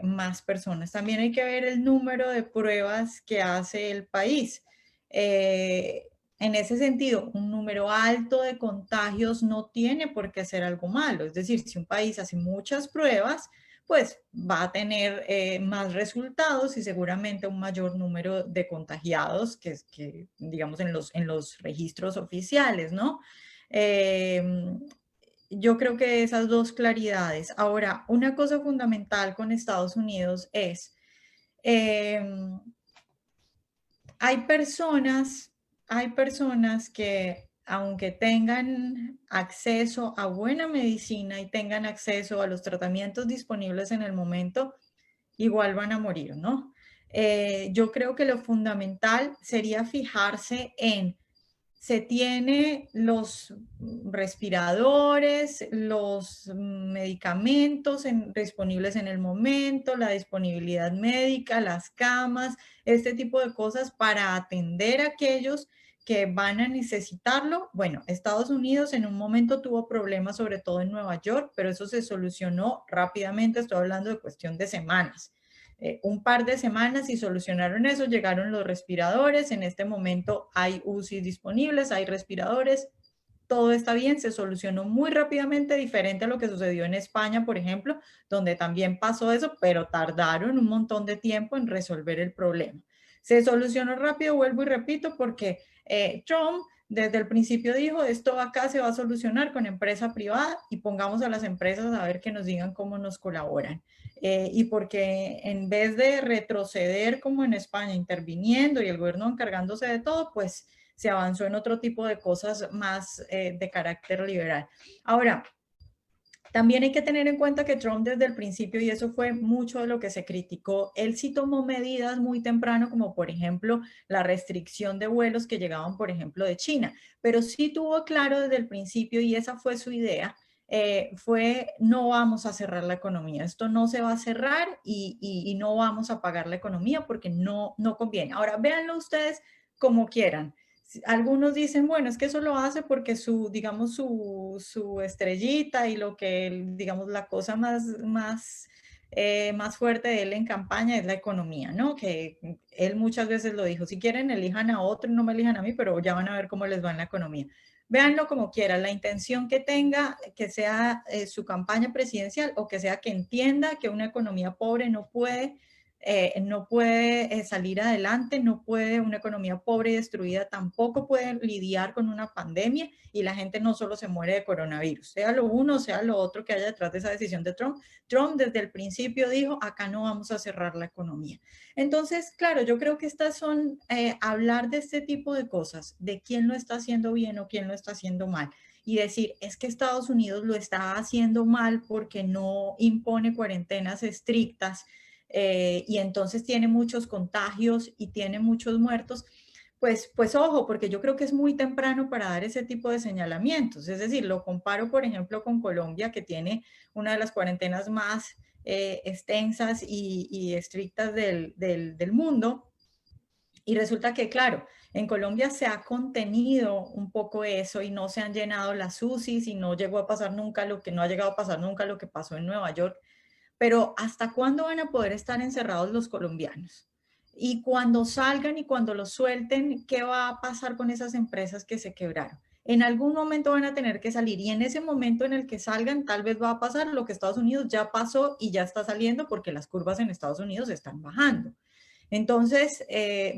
más personas. También hay que ver el número de pruebas que hace el país. En ese sentido, un número alto de contagios no tiene por qué ser algo malo. Es decir, si un país hace muchas pruebas, pues va a tener más resultados y seguramente un mayor número de contagiados que digamos, en los registros oficiales, ¿no? Yo creo que esas dos claridades. Ahora, una cosa fundamental con Estados Unidos es, hay personas que aunque tengan acceso a buena medicina y tengan acceso a los tratamientos disponibles en el momento, igual van a morir, ¿no? Yo creo que lo fundamental sería fijarse en, se tiene los respiradores, los medicamentos disponibles en el momento, la disponibilidad médica, las camas, este tipo de cosas para atender a aquellos que van a necesitarlo. Bueno, Estados Unidos en un momento tuvo problemas, sobre todo en Nueva York, pero eso se solucionó rápidamente, estoy hablando de cuestión de semanas. Un par de semanas y solucionaron eso, llegaron los respiradores, en este momento hay UCI disponibles, hay respiradores, todo está bien, se solucionó muy rápidamente, diferente a lo que sucedió en España, por ejemplo, donde también pasó eso, pero tardaron un montón de tiempo en resolver el problema. Se solucionó rápido, vuelvo y repito, porque Trump desde el principio dijo, esto acá se va a solucionar con empresa privada y pongamos a las empresas a ver que nos digan cómo nos colaboran. Y porque en vez de retroceder como en España, interviniendo y el gobierno encargándose de todo, pues se avanzó en otro tipo de cosas más de carácter liberal. Ahora, También hay que tener en cuenta que Trump desde el principio, y eso fue mucho de lo que se criticó, él sí tomó medidas muy temprano, como por ejemplo la restricción de vuelos que llegaban, por ejemplo, de China, pero sí tuvo claro desde el principio, y esa fue su idea, fue no vamos a cerrar la economía, esto no se va a cerrar y no vamos a pagar la economía porque no conviene. Ahora, véanlo ustedes como quieran. Algunos dicen, bueno, es que eso lo hace porque digamos, su estrellita y lo que, digamos, la cosa más fuerte de él en campaña es la economía, ¿no? Que él muchas veces lo dijo, si quieren elijan a otro y no me elijan a mí, pero ya van a ver cómo les va en la economía. Véanlo como quieran, la intención que tenga, que sea su campaña presidencial o que sea que entienda que una economía pobre no puede salir adelante, no puede, una economía pobre y destruida tampoco puede lidiar con una pandemia y la gente no solo se muere de coronavirus, sea lo uno, sea lo otro que haya detrás de esa decisión de Trump. Trump desde el principio dijo, acá no vamos a cerrar la economía. Entonces, claro, yo creo que estas son, hablar de este tipo de cosas, de quién lo está haciendo bien o quién lo está haciendo mal, y decir, es que Estados Unidos lo está haciendo mal porque no impone cuarentenas estrictas, y entonces tiene muchos contagios y tiene muchos muertos, pues ojo, porque yo creo que es muy temprano para dar ese tipo de señalamientos. Es decir, lo comparo, por ejemplo, con Colombia, que tiene una de las cuarentenas más extensas y estrictas del mundo. Y resulta que, claro, en Colombia se ha contenido un poco eso y no se han llenado las UCIs y no llegó a pasar nunca lo que no ha llegado a pasar nunca lo que pasó en Nueva York. Pero ¿hasta cuándo van a poder estar encerrados los colombianos? Y cuando salgan y cuando los suelten, ¿qué va a pasar con esas empresas que se quebraron? En algún momento van a tener que salir y en ese momento en el que salgan tal vez va a pasar lo que Estados Unidos ya pasó y ya está saliendo porque las curvas en Estados Unidos están bajando. Entonces,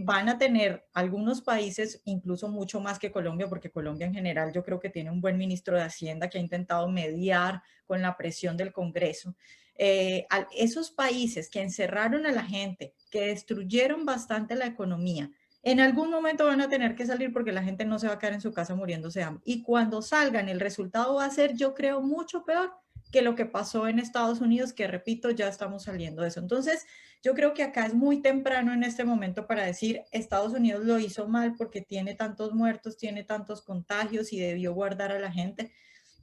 van a tener algunos países, incluso mucho más que Colombia, porque Colombia en general yo creo que tiene un buen ministro de Hacienda que ha intentado mediar con la presión del Congreso. Esos países que encerraron a la gente, que destruyeron bastante la economía, en algún momento van a tener que salir porque la gente no se va a quedar en su casa muriéndose de hambre. Y cuando salgan, el resultado va a ser, yo creo, mucho peor que lo que pasó en Estados Unidos, que repito, ya estamos saliendo de eso. Entonces, yo creo que acá es muy temprano en este momento para decir Estados Unidos lo hizo mal porque tiene tantos muertos, tiene tantos contagios y debió guardar a la gente.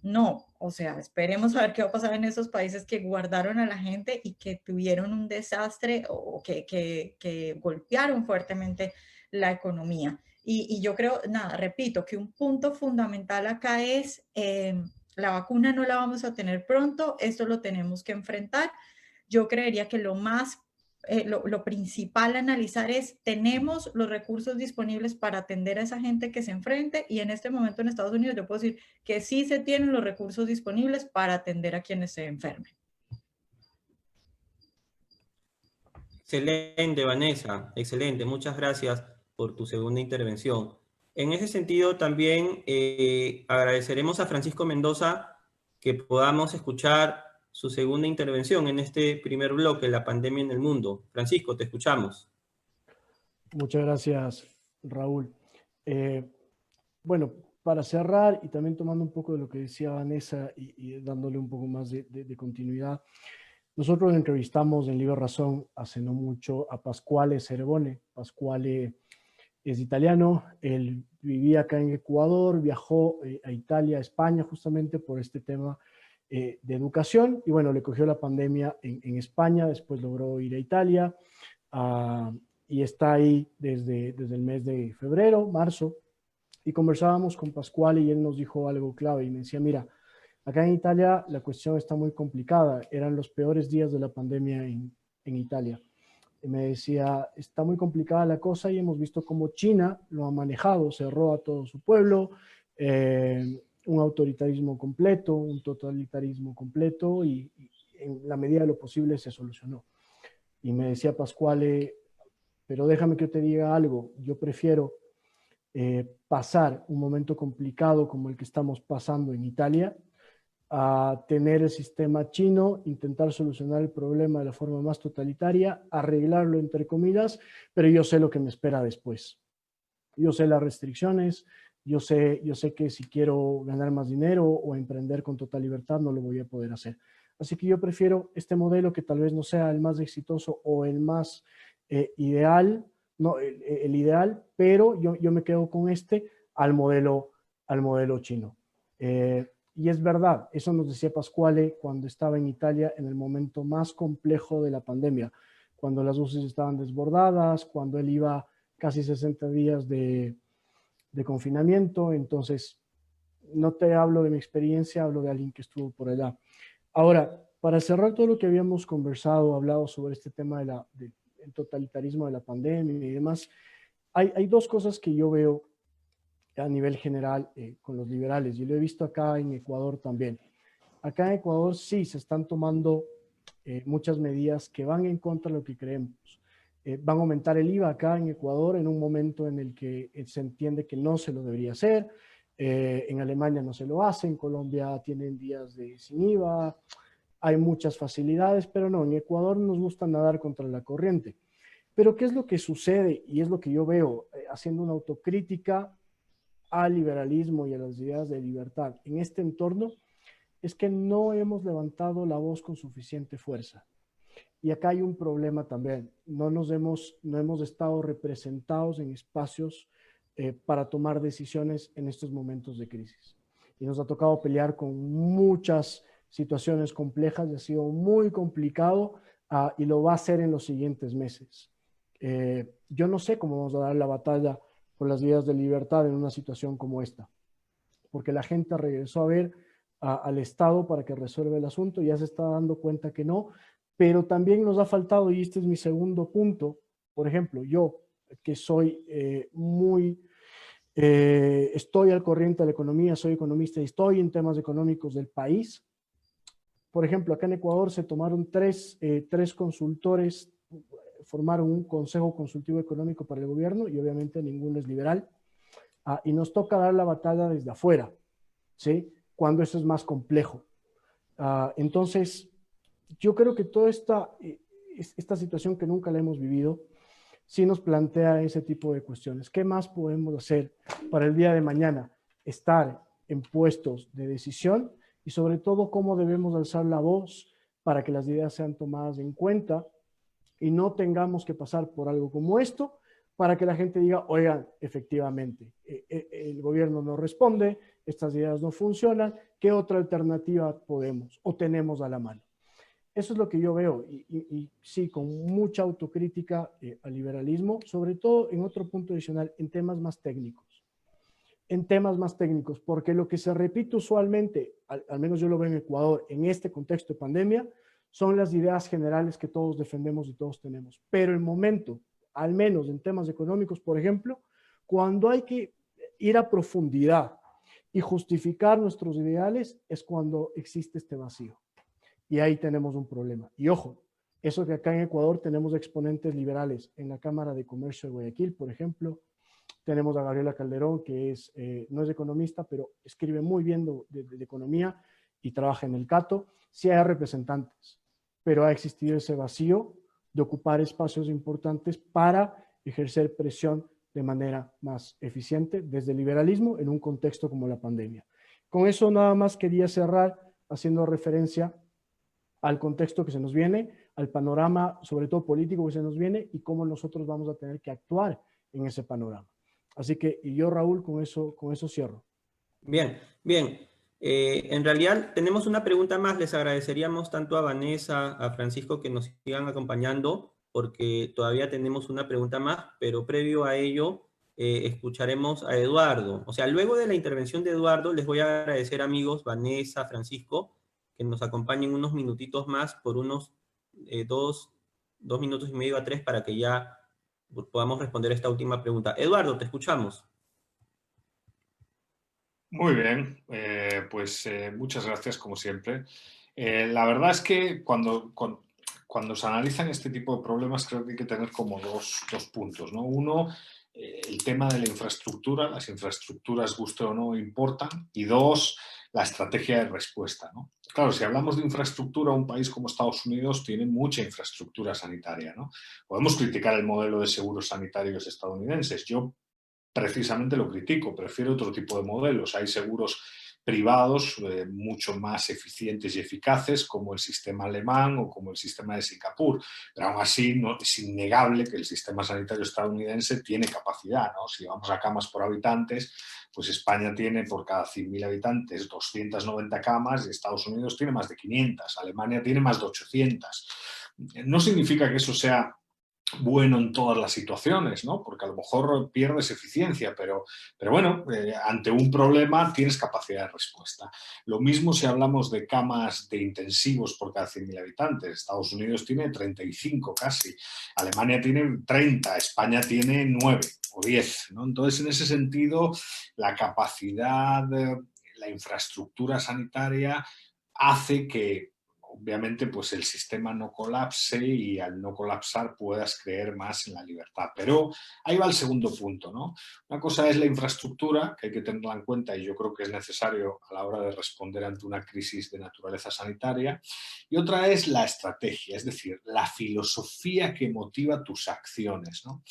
No, o sea, esperemos a ver qué va a pasar en esos países que guardaron a la gente y que tuvieron un desastre o que golpearon fuertemente la economía. Y yo creo, nada, repito, que un punto fundamental acá es la vacuna no la vamos a tener pronto, esto lo tenemos que enfrentar. Yo creería que lo principal a analizar es, tenemos los recursos disponibles para atender a esa gente que se enfrente, y en este momento en Estados Unidos yo puedo decir que sí se tienen los recursos disponibles para atender a quienes se enfermen. Excelente, Vanessa, excelente. Muchas gracias por tu segunda intervención. En ese sentido, también agradeceremos a Francisco Mendoza que podamos escuchar su segunda intervención en este primer bloque, la pandemia en el mundo. Francisco, te escuchamos. Muchas gracias, Raúl. Bueno, para cerrar y también tomando un poco de lo que decía Vanessa y dándole un poco más de continuidad, nosotros entrevistamos en Libre Razón hace no mucho a Pasquale Cerebone. Pasquale es italiano, él vivía acá en Ecuador, viajó a Italia, a España justamente por este tema de educación y bueno, le cogió la pandemia en España, después logró ir a Italia y está ahí desde el mes de febrero, marzo, y conversábamos con Pasquale y él nos dijo algo clave y me decía, mira, acá en Italia la cuestión está muy complicada, eran los peores días de la pandemia en Italia. Y me decía, está muy complicada la cosa y hemos visto cómo China lo ha manejado, cerró a todo su pueblo, un autoritarismo completo, un totalitarismo completo y en la medida de lo posible se solucionó. Y me decía Pasquale, pero déjame que yo te diga algo, yo prefiero pasar un momento complicado como el que estamos pasando en Italia, a tener el sistema chino, intentar solucionar el problema de la forma más totalitaria, arreglarlo entre comillas, pero yo sé lo que me espera después. Yo sé las restricciones, yo sé que si quiero ganar más dinero o emprender con total libertad, no lo voy a poder hacer. Así que yo prefiero este modelo que tal vez no sea el más exitoso o el más ideal, no, el ideal, pero yo me quedo con este al modelo chino. Y es verdad, eso nos decía Pasquale cuando estaba en Italia en el momento más complejo de la pandemia, cuando las UCIs estaban desbordadas, cuando él iba casi 60 días de confinamiento. Entonces, no te hablo de mi experiencia, hablo de alguien que estuvo por allá. Ahora, para cerrar todo lo que habíamos conversado, hablado sobre este tema del totalitarismo de la pandemia y demás, hay dos cosas que yo veo a nivel general con los liberales, y lo he visto acá en Ecuador también. Acá en Ecuador sí se están tomando muchas medidas que van en contra de lo que creemos. Van a aumentar el IVA acá en Ecuador en un momento en el que se entiende que no se lo debería hacer. En Alemania no se lo hace, en Colombia tienen días sin IVA, hay muchas facilidades, pero no, en Ecuador nos gusta nadar contra la corriente. Pero ¿qué es lo que sucede? Y es lo que yo veo, haciendo una autocrítica al liberalismo y a las ideas de libertad en este entorno, es que no hemos levantado la voz con suficiente fuerza. Y acá hay un problema también. No hemos estado representados en espacios para tomar decisiones en estos momentos de crisis. Y nos ha tocado pelear con muchas situaciones complejas y ha sido muy complicado y lo va a ser en los siguientes meses. Yo no sé cómo vamos a dar la batalla por las vías de libertad en una situación como esta, porque la gente regresó a ver al Estado para que resuelva el asunto, ya se está dando cuenta que no, pero también nos ha faltado, y este es mi segundo punto, por ejemplo, yo que soy estoy al corriente de la economía, soy economista y estoy en temas económicos del país. Por ejemplo, acá en Ecuador se tomaron tres consultores, formaron un consejo consultivo económico para el gobierno y obviamente ninguno es liberal. Y nos toca dar la batalla desde afuera, ¿sí? Cuando eso es más complejo. Entonces, yo creo que toda esta situación que nunca la hemos vivido, sí nos plantea ese tipo de cuestiones. ¿Qué más podemos hacer para el día de mañana? Estar en puestos de decisión y sobre todo cómo debemos alzar la voz para que las ideas sean tomadas en cuenta y no tengamos que pasar por algo como esto para que la gente diga, oigan, efectivamente, el gobierno no responde, estas ideas no funcionan, ¿qué otra alternativa podemos o tenemos a la mano? Eso es lo que yo veo y sí, con mucha autocrítica al liberalismo, sobre todo en otro punto adicional, en temas más técnicos. En temas más técnicos, porque lo que se repite usualmente, al menos yo lo veo en Ecuador, en este contexto de pandemia, son las ideas generales que todos defendemos y todos tenemos. Pero el momento, al menos en temas económicos, por ejemplo, cuando hay que ir a profundidad y justificar nuestros ideales, es cuando existe este vacío. Y ahí tenemos un problema. Y ojo, eso que acá en Ecuador tenemos exponentes liberales en la Cámara de Comercio de Guayaquil, por ejemplo. Tenemos a Gabriela Calderón, que no es economista, pero escribe muy bien de economía y trabaja en el Cato. Sí hay representantes, pero ha existido ese vacío de ocupar espacios importantes para ejercer presión de manera más eficiente desde el liberalismo en un contexto como la pandemia. Con eso nada más quería cerrar haciendo referencia al contexto que se nos viene, al panorama, sobre todo político que se nos viene y cómo nosotros vamos a tener que actuar en ese panorama. Así que, y yo, Raúl, con eso cierro. Bien, bien. En realidad tenemos una pregunta más. Les agradeceríamos tanto a Vanessa, a Francisco que nos sigan acompañando, porque todavía tenemos una pregunta más, pero previo a ello escucharemos a Eduardo. O sea, luego de la intervención de Eduardo, les voy a agradecer, amigos, Vanessa, Francisco, que nos acompañen unos minutitos más por unos 2 minutos y medio a 3 para que ya podamos responder esta última pregunta. Eduardo, te escuchamos. Muy bien, muchas gracias como siempre. La verdad es que cuando se analizan este tipo de problemas creo que hay que tener como dos puntos, ¿no? Uno, el tema de la infraestructura, las infraestructuras, guste o no, importan. Y dos, la estrategia de respuesta, ¿no? Claro, si hablamos de infraestructura, un país como Estados Unidos tiene mucha infraestructura sanitaria, ¿no? Podemos criticar el modelo de seguros sanitarios estadounidenses. Yo precisamente lo critico, prefiero otro tipo de modelos. Hay seguros privados mucho más eficientes y eficaces, como el sistema alemán o como el sistema de Singapur, pero aún así no, es innegable que el sistema sanitario estadounidense tiene capacidad, ¿no? Si vamos a camas por habitantes, pues España tiene por cada 100.000 habitantes 290 camas y Estados Unidos tiene más de 500, Alemania tiene más de 800. No significa que eso sea bueno en todas las situaciones, ¿no? Porque a lo mejor pierdes eficiencia, pero bueno, ante un problema tienes capacidad de respuesta. Lo mismo si hablamos de camas de intensivos por cada 100.000 habitantes. Estados Unidos tiene 35 casi, Alemania tiene 30, España tiene 9 o 10, ¿no? Entonces, en ese sentido, la capacidad, la infraestructura sanitaria hace que obviamente pues el sistema no colapse y al no colapsar puedas creer más en la libertad. Pero ahí va el segundo punto, ¿no? Una cosa es la infraestructura, que hay que tenerla en cuenta y yo creo que es necesario a la hora de responder ante una crisis de naturaleza sanitaria, y otra es la estrategia, es decir, la filosofía que motiva tus acciones, ¿no?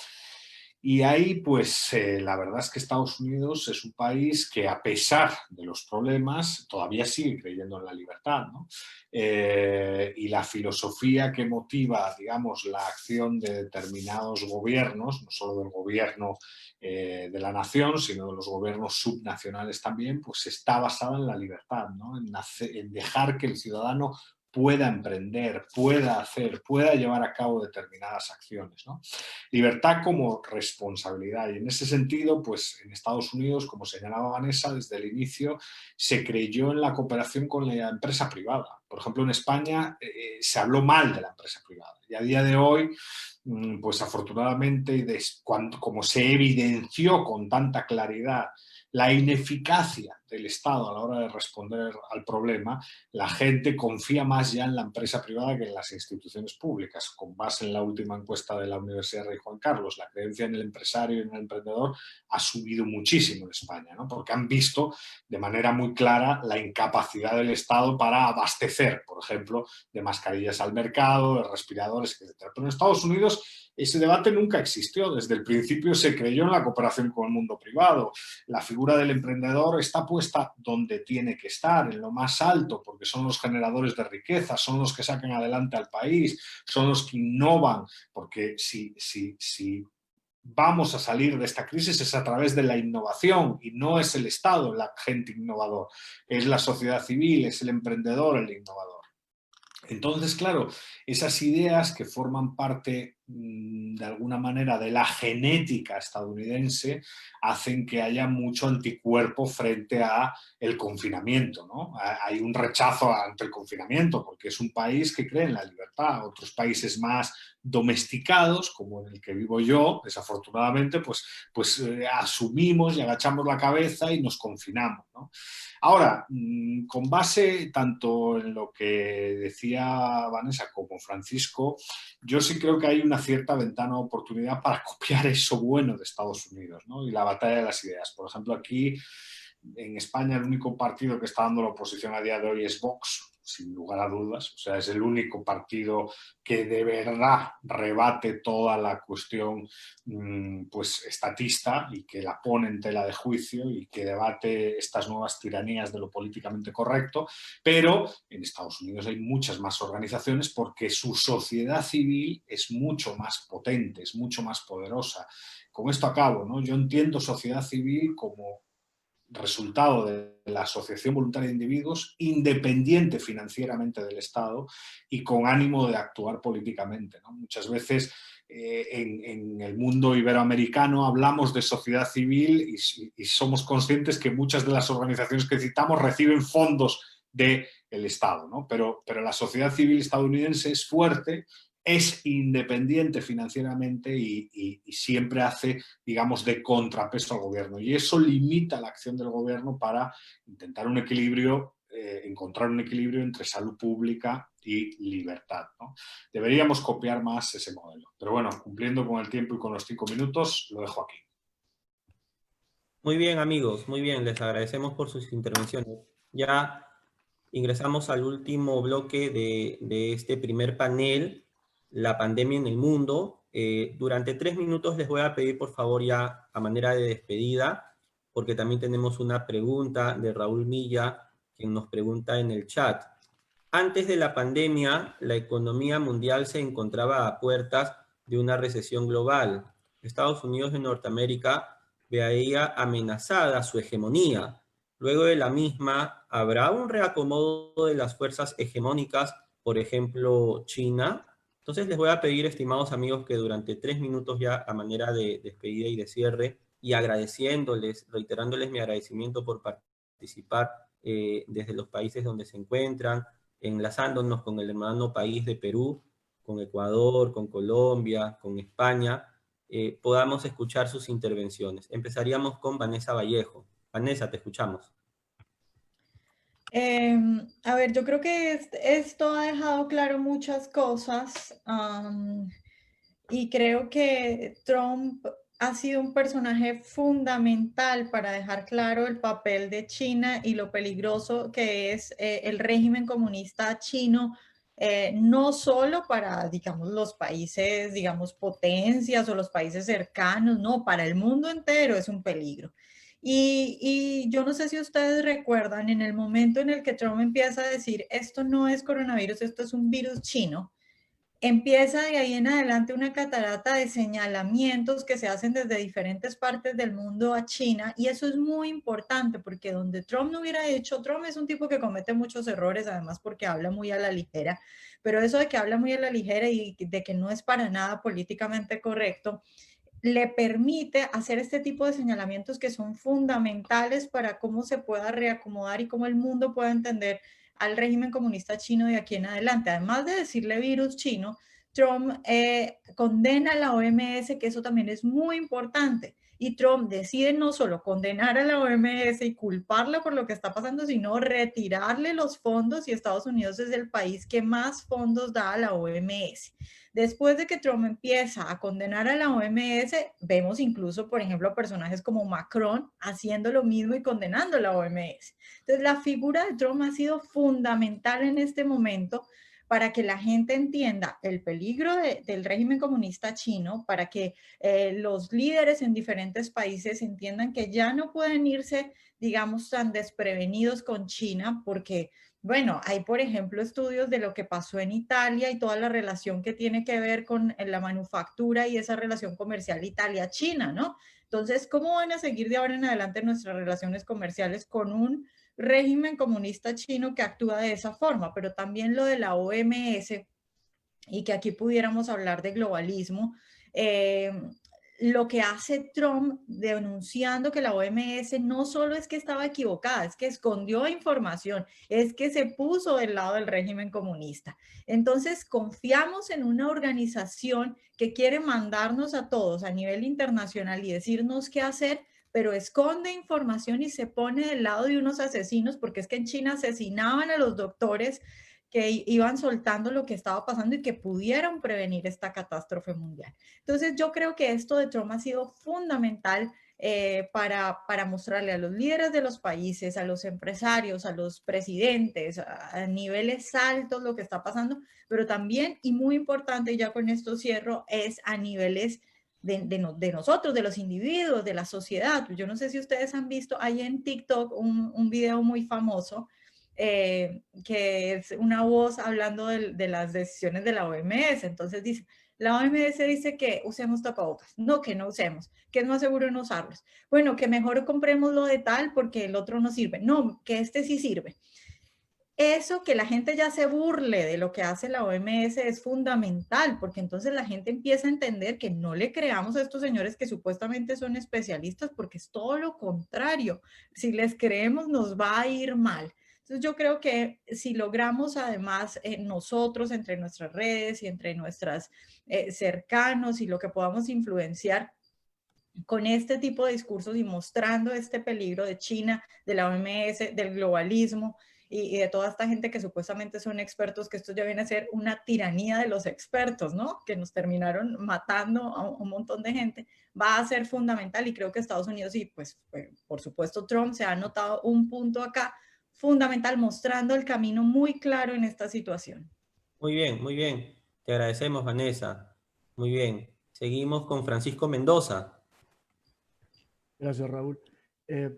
Y ahí, pues, la verdad es que Estados Unidos es un país que, a pesar de los problemas, todavía sigue creyendo en la libertad, ¿no? Y la filosofía que motiva, digamos, la acción de determinados gobiernos, no solo del gobierno de la nación, sino de los gobiernos subnacionales también, pues está basada en la libertad, ¿no? En dejar que el ciudadano pueda emprender, pueda hacer, pueda llevar a cabo determinadas acciones, ¿no? Libertad como responsabilidad. Y en ese sentido, pues en Estados Unidos, como señalaba Vanessa, desde el inicio se creyó en la cooperación con la empresa privada. Por ejemplo, en España se habló mal de la empresa privada. Y a día de hoy, pues afortunadamente, como se evidenció con tanta claridad la ineficacia del Estado a la hora de responder al problema, la gente confía más ya en la empresa privada que en las instituciones públicas. Con base en la última encuesta de la Universidad Rey Juan Carlos, la creencia en el empresario y en el emprendedor ha subido muchísimo en España, ¿no? Porque han visto de manera muy clara la incapacidad del Estado para abastecer, por ejemplo, de mascarillas al mercado, de respiradores, etc. Pero en Estados Unidos ese debate nunca existió. Desde el principio se creyó en la cooperación con el mundo privado. La figura del emprendedor está puesta donde tiene que estar, en lo más alto, porque son los generadores de riqueza, son los que sacan adelante al país, son los que innovan, porque si vamos a salir de esta crisis es a través de la innovación y no es el Estado el agente innovador, es la sociedad civil, es el emprendedor el innovador. Entonces, claro, esas ideas que forman parte de alguna manera de la genética estadounidense hacen que haya mucho anticuerpo frente a el confinamiento, ¿no? Hay un rechazo ante el confinamiento porque es un país que cree en la libertad. Otros países más domesticados, como en el que vivo yo, desafortunadamente, pues asumimos y agachamos la cabeza y nos confinamos, ¿no? Ahora, con base tanto en lo que decía Vanessa como Francisco, yo sí creo que hay una cierta ventana de oportunidad para copiar eso bueno de Estados Unidos, ¿no? Y la batalla de las ideas. Por ejemplo, aquí en España el único partido que está dando la oposición a día de hoy es Vox, sin lugar a dudas. O sea, es el único partido que de verdad rebate toda la cuestión pues estatista y que la pone en tela de juicio y que debate estas nuevas tiranías de lo políticamente correcto. Pero en Estados Unidos hay muchas más organizaciones porque su sociedad civil es mucho más potente, es mucho más poderosa. Con esto acabo, ¿no? Yo entiendo sociedad civil como resultado de la asociación voluntaria de individuos independiente financieramente del Estado y con ánimo de actuar políticamente, ¿no? Muchas veces en el mundo iberoamericano hablamos de sociedad civil y somos conscientes que muchas de las organizaciones que citamos reciben fondos del Estado, ¿no? Pero la sociedad civil estadounidense es fuerte, es independiente financieramente y siempre hace, digamos, de contrapeso al gobierno. Y eso limita la acción del gobierno para intentar un equilibrio, encontrar un equilibrio entre salud pública y libertad, ¿no? Deberíamos copiar más ese modelo. Pero bueno, cumpliendo con el tiempo y con los 5 minutos, lo dejo aquí. Muy bien, amigos, muy bien. Les agradecemos por sus intervenciones. Ya ingresamos al último bloque de este primer panel. la pandemia en el mundo. Durante 3 minutos les voy a pedir, por favor, ya a manera de despedida, porque también tenemos una pregunta de Raúl Milla, quien nos pregunta en el chat. Antes de la pandemia, la economía mundial se encontraba a puertas de una recesión global. Estados Unidos de Norteamérica veía amenazada su hegemonía. Luego de la misma, ¿habrá un reacomodo de las fuerzas hegemónicas, por ejemplo, China? Entonces les voy a pedir, estimados amigos, que durante 3 minutos ya a manera de despedida y de cierre, y agradeciéndoles, reiterándoles mi agradecimiento por participar desde los países donde se encuentran, enlazándonos con el hermano país de Perú, con Ecuador, con Colombia, con España, podamos escuchar sus intervenciones. Empezaríamos con Vanessa Vallejo. Vanessa, te escuchamos. A ver, yo creo que esto ha dejado claro muchas cosas y creo que Trump ha sido un personaje fundamental para dejar claro el papel de China y lo peligroso que es el régimen comunista chino, no solo para, digamos, los países, digamos, potencias o los países cercanos, no, para el mundo entero es un peligro. Y yo no sé si ustedes recuerdan, en el momento en el que Trump empieza a decir, esto no es coronavirus, esto es un virus chino, empieza de ahí en adelante una catarata de señalamientos que se hacen desde diferentes partes del mundo a China, y eso es muy importante porque donde Trump no hubiera hecho, Trump es un tipo que comete muchos errores, además porque habla muy a la ligera, pero eso de que habla muy a la ligera y de que no es para nada políticamente correcto, le permite hacer este tipo de señalamientos que son fundamentales para cómo se pueda reacomodar y cómo el mundo pueda entender al régimen comunista chino de aquí en adelante. Además de decirle virus chino, Trump condena a la OMS, que eso también es muy importante. Y Trump decide no solo condenar a la OMS y culparla por lo que está pasando, sino retirarle los fondos, y Estados Unidos es el país que más fondos da a la OMS. Después de que Trump empieza a condenar a la OMS, vemos incluso, por ejemplo, personajes como Macron haciendo lo mismo y condenando a la OMS. Entonces, la figura de Trump ha sido fundamental en este momento para que la gente entienda el peligro del régimen comunista chino, para que los líderes en diferentes países entiendan que ya no pueden irse, digamos, tan desprevenidos con China, porque bueno, hay, por ejemplo, estudios de lo que pasó en Italia y toda la relación que tiene que ver con la manufactura y esa relación comercial Italia-China, ¿no? Entonces, ¿cómo van a seguir de ahora en adelante nuestras relaciones comerciales con un régimen comunista chino que actúa de esa forma? Pero también lo de la OMS, y que aquí pudiéramos hablar de globalismo, lo que hace Trump denunciando que la OMS no solo es que estaba equivocada, es que escondió información, es que se puso del lado del régimen comunista. Entonces, confiamos en una organización que quiere mandarnos a todos a nivel internacional y decirnos qué hacer, pero esconde información y se pone del lado de unos asesinos, porque es que en China asesinaban a los doctores que iban soltando lo que estaba pasando y que pudieron prevenir esta catástrofe mundial. Entonces yo creo que esto de Trump ha sido fundamental para mostrarle a los líderes de los países, a los empresarios, a los presidentes, a niveles altos lo que está pasando, pero también, y muy importante, ya con esto cierro, es a niveles de nosotros, de los individuos, de la sociedad. Yo no sé si ustedes han visto, hay en TikTok un video muy famoso que es una voz hablando de las decisiones de la OMS. Entonces dice, la OMS dice que usemos tapabocas, no, que no usemos, que es más seguro no usarlos. Bueno, que mejor compremos lo de tal porque el otro no sirve. No, que este sí sirve. Eso, que la gente ya se burle de lo que hace la OMS, es fundamental, porque entonces la gente empieza a entender que no le creamos a estos señores que supuestamente son especialistas, porque es todo lo contrario. Si les creemos, nos va a ir mal. Entonces yo creo que si logramos además nosotros entre nuestras redes y entre nuestras cercanos y lo que podamos influenciar con este tipo de discursos y mostrando este peligro de China, de la OMS, del globalismo y de toda esta gente que supuestamente son expertos, que esto ya viene a ser una tiranía de los expertos, ¿no? Que nos terminaron matando a un montón de gente, va a ser fundamental, y creo que Estados Unidos y pues por supuesto Trump se ha notado un punto acá fundamental, mostrando el camino muy claro en esta situación. Muy bien, muy bien. Te agradecemos, Vanessa. Muy bien. Seguimos con Francisco Mendoza. Gracias, Raúl.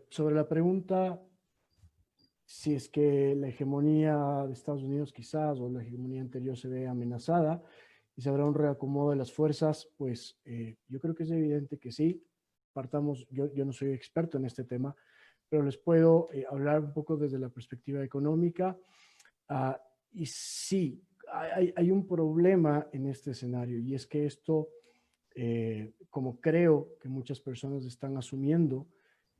Sobre la pregunta, si es que la hegemonía de Estados Unidos quizás o la hegemonía anterior se ve amenazada y se habrá un reacomodo de las fuerzas, pues yo creo que es evidente que sí. Partamos, yo no soy experto en este tema, pero les puedo hablar un poco desde la perspectiva económica. Y sí, hay un problema en este escenario y es que esto, como creo que muchas personas están asumiendo,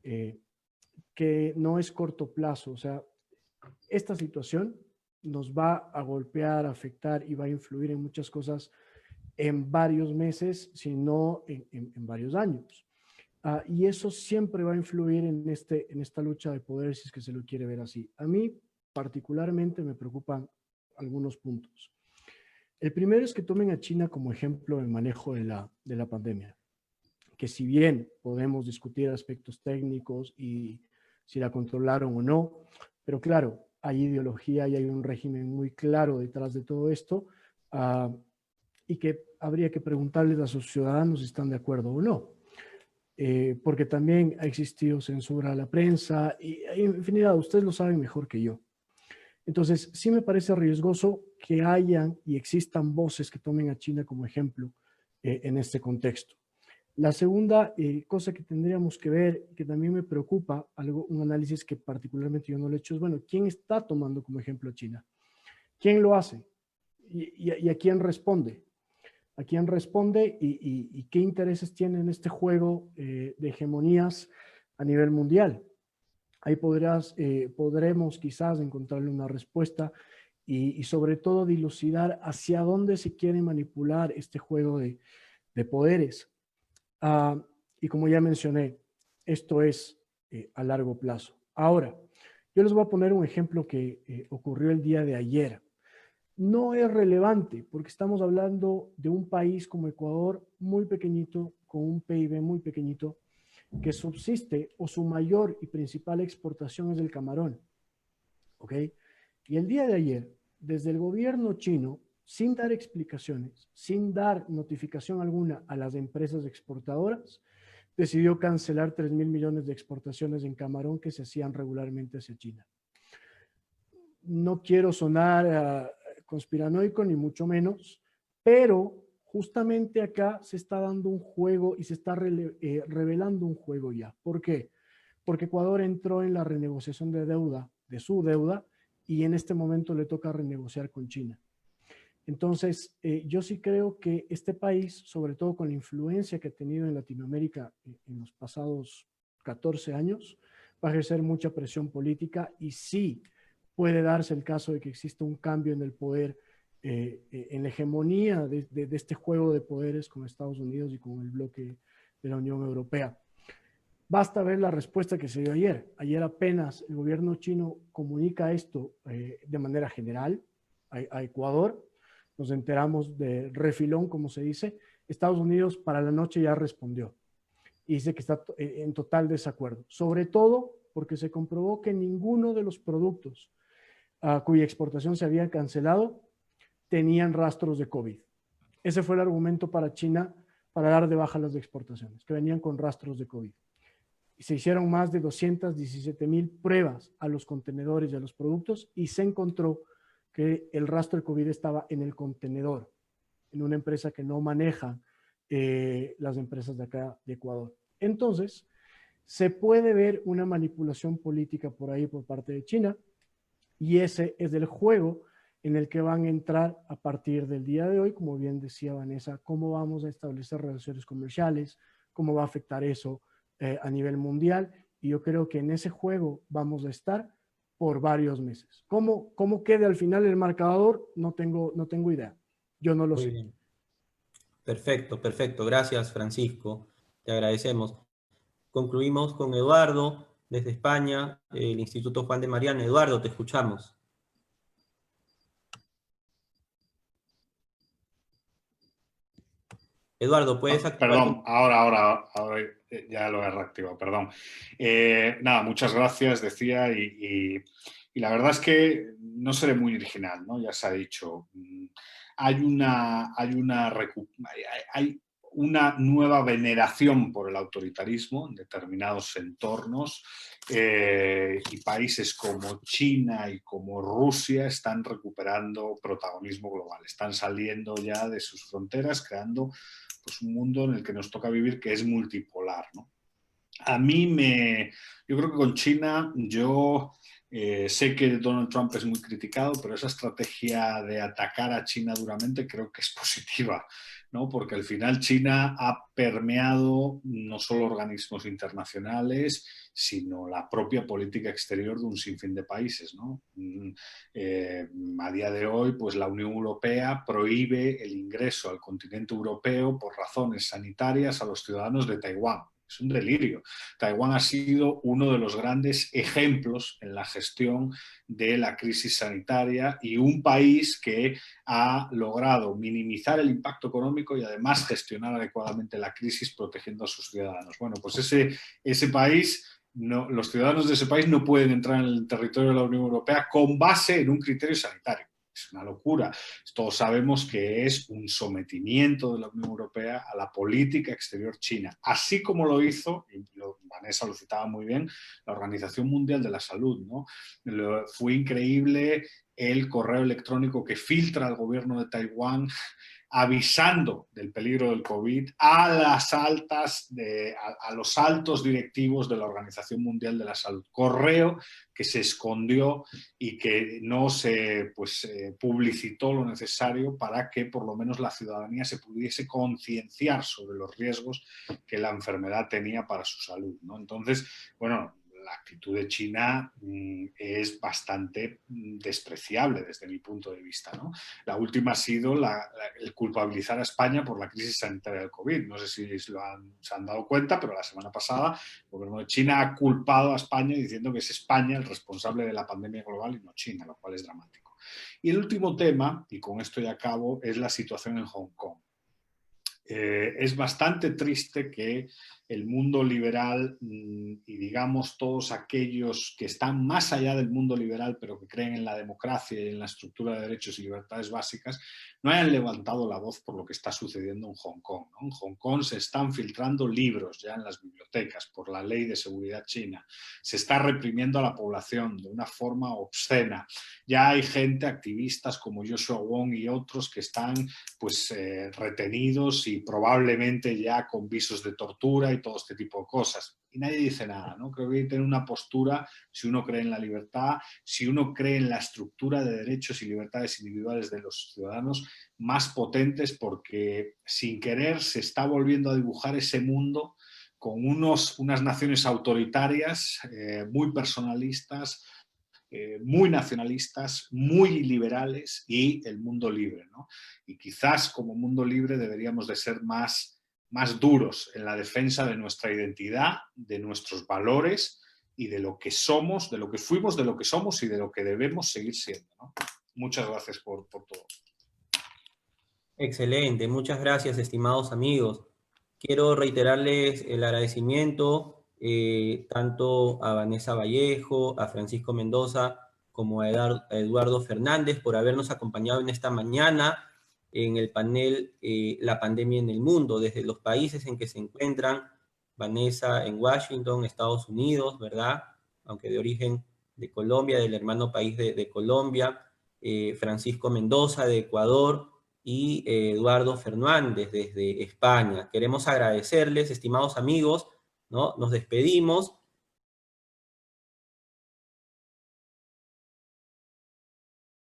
que no es corto plazo. O sea, esta situación nos va a golpear, a afectar y va a influir en muchas cosas en varios meses, si no en varios años. Y eso siempre va a influir en esta lucha de poder, si es que se lo quiere ver así. A mí particularmente me preocupan algunos puntos. El primero es que tomen a China como ejemplo en manejo de la pandemia, que si bien podemos discutir aspectos técnicos y si la controlaron o no, pero claro, hay ideología y hay un régimen muy claro detrás de todo esto, y que habría que preguntarles a sus ciudadanos si están de acuerdo o no. Porque también ha existido censura a la prensa y hay infinidad, ustedes lo saben mejor que yo. Entonces, sí me parece riesgoso que hayan y existan voces que tomen a China como ejemplo en este contexto. La segunda cosa que tendríamos que ver, que también me preocupa, un análisis que particularmente yo no lo he hecho, es, bueno, ¿quién está tomando como ejemplo a China? ¿Quién lo hace? ¿Y a quién responde? ¿A quién responde y qué intereses tiene en este juego de hegemonías a nivel mundial? Ahí podremos quizás encontrarle una respuesta y sobre todo dilucidar hacia dónde se quiere manipular este juego de poderes. Y como ya mencioné, esto es a largo plazo. Ahora, yo les voy a poner un ejemplo que ocurrió el día de ayer. No es relevante porque estamos hablando de un país como Ecuador muy pequeñito, con un PIB muy pequeñito, que subsiste o su mayor y principal exportación es el camarón. ¿Ok? Y el día de ayer, desde el gobierno chino, sin dar explicaciones, sin dar notificación alguna a las empresas exportadoras, decidió cancelar 3.000 millones de exportaciones en camarón que se hacían regularmente hacia China. No quiero sonar conspiranoico, ni mucho menos, pero justamente acá se está dando un juego y se está revelando un juego ya. ¿Por qué? Porque Ecuador entró en la renegociación de deuda, de su deuda, y en este momento le toca renegociar con China. Entonces, yo sí creo que este país, sobre todo con la influencia que ha tenido en Latinoamérica en los pasados 14 años, va a ejercer mucha presión política y sí puede darse el caso de que exista un cambio en el poder, en la hegemonía de este juego de poderes con Estados Unidos y con el bloque de la Unión Europea. Basta ver la respuesta que se dio ayer. Ayer apenas el gobierno chino comunica esto de manera general a Ecuador. Nos enteramos de refilón, como se dice. Estados Unidos para la noche ya respondió y dice que está en total desacuerdo. Sobre todo porque se comprobó que ninguno de los productos cuya exportación se había cancelado tenían rastros de COVID. Ese fue el argumento para China para dar de baja las exportaciones, que venían con rastros de COVID. Y se hicieron más de 217,000 pruebas a los contenedores y a los productos y se encontró que el rastro de COVID estaba en el contenedor, en una empresa que no maneja las empresas de acá de Ecuador. Entonces, se puede ver una manipulación política por ahí por parte de China y ese es el juego en el que van a entrar a partir del día de hoy, como bien decía Vanessa, cómo vamos a establecer relaciones comerciales, cómo va a afectar eso a nivel mundial, y yo creo que en ese juego vamos a estar por varios meses. ¿Cómo quede al final el marcador? No tengo idea. Yo no lo sé. Bien. Perfecto, perfecto. Gracias, Francisco. Te agradecemos. Concluimos con Eduardo, desde España, el Instituto Juan de Mariana. Eduardo, te escuchamos. Eduardo, ¿puedes activar? Perdón, ahora ya lo he reactivado, perdón. Nada, muchas gracias, decía, y la verdad es que no seré muy original, ¿no? Ya se ha dicho. hay una nueva veneración por el autoritarismo en determinados entornos, y países como China y como Rusia están recuperando protagonismo global, están saliendo ya de sus fronteras, creando pues, un mundo en el que nos toca vivir que es multipolar, ¿no? Yo creo que con China, sé que Donald Trump es muy criticado, pero esa estrategia de atacar a China duramente creo que es positiva, ¿no? Porque al final China ha permeado no solo organismos internacionales, sino la propia política exterior de un sinfín de países, ¿no? A día de hoy, pues la Unión Europea prohíbe el ingreso al continente europeo por razones sanitarias a los ciudadanos de Taiwán. Es un delirio. Taiwán ha sido uno de los grandes ejemplos en la gestión de la crisis sanitaria y un país que ha logrado minimizar el impacto económico y además gestionar adecuadamente la crisis protegiendo a sus ciudadanos. Bueno, pues ese país, los ciudadanos de ese país no pueden entrar en el territorio de la Unión Europea con base en un criterio sanitario. Es una locura. Todos sabemos que es un sometimiento de la Unión Europea a la política exterior china, así como lo hizo, y Vanessa lo citaba muy bien, la Organización Mundial de la Salud, ¿no? Fue increíble el correo electrónico que filtra el gobierno de Taiwán avisando del peligro del COVID a los altos directivos de la Organización Mundial de la Salud. Correo que se escondió y que no se publicitó lo necesario para que por lo menos la ciudadanía se pudiese concienciar sobre los riesgos que la enfermedad tenía para su salud, ¿no? Entonces, bueno, la actitud de China es bastante despreciable desde mi punto de vista, ¿no? La última ha sido el culpabilizar a España por la crisis sanitaria del COVID. No sé si se han dado cuenta, pero la semana pasada el gobierno de China ha culpado a España diciendo que es España el responsable de la pandemia global y no China, lo cual es dramático. Y el último tema, y con esto ya acabo, es la situación en Hong Kong. Es bastante triste que el mundo liberal y digamos todos aquellos que están más allá del mundo liberal pero que creen en la democracia y en la estructura de derechos y libertades básicas no hayan levantado la voz por lo que está sucediendo en Hong Kong, ¿no? En Hong Kong se están filtrando libros ya en las bibliotecas por la ley de seguridad china, se está reprimiendo a la población de una forma obscena, ya hay gente, activistas como Joshua Wong y otros que están retenidos y probablemente ya con visos de tortura y todo este tipo de cosas. Y nadie dice nada, ¿no? Creo que hay que tener una postura, si uno cree en la libertad, si uno cree en la estructura de derechos y libertades individuales de los ciudadanos, más potentes, porque sin querer se está volviendo a dibujar ese mundo con unas naciones autoritarias, muy personalistas, muy nacionalistas, muy liberales y el mundo libre, ¿no? Y quizás como mundo libre deberíamos de ser más duros en la defensa de nuestra identidad, de nuestros valores y de lo que somos, de lo que fuimos, de lo que somos y de lo que debemos seguir siendo, ¿no? Muchas gracias por todo. Excelente, muchas gracias, estimados amigos. Quiero reiterarles el agradecimiento tanto a Vanessa Vallejo, a Francisco Mendoza, como a Eduardo Fernández por habernos acompañado en esta mañana en el panel La pandemia en el mundo, desde los países en que se encuentran. Vanessa en Washington, Estados Unidos, ¿verdad? Aunque de origen de Colombia, del hermano país de Colombia. Francisco Mendoza de Ecuador y Eduardo Fernández desde España. Queremos agradecerles, estimados amigos, ¿no? Nos despedimos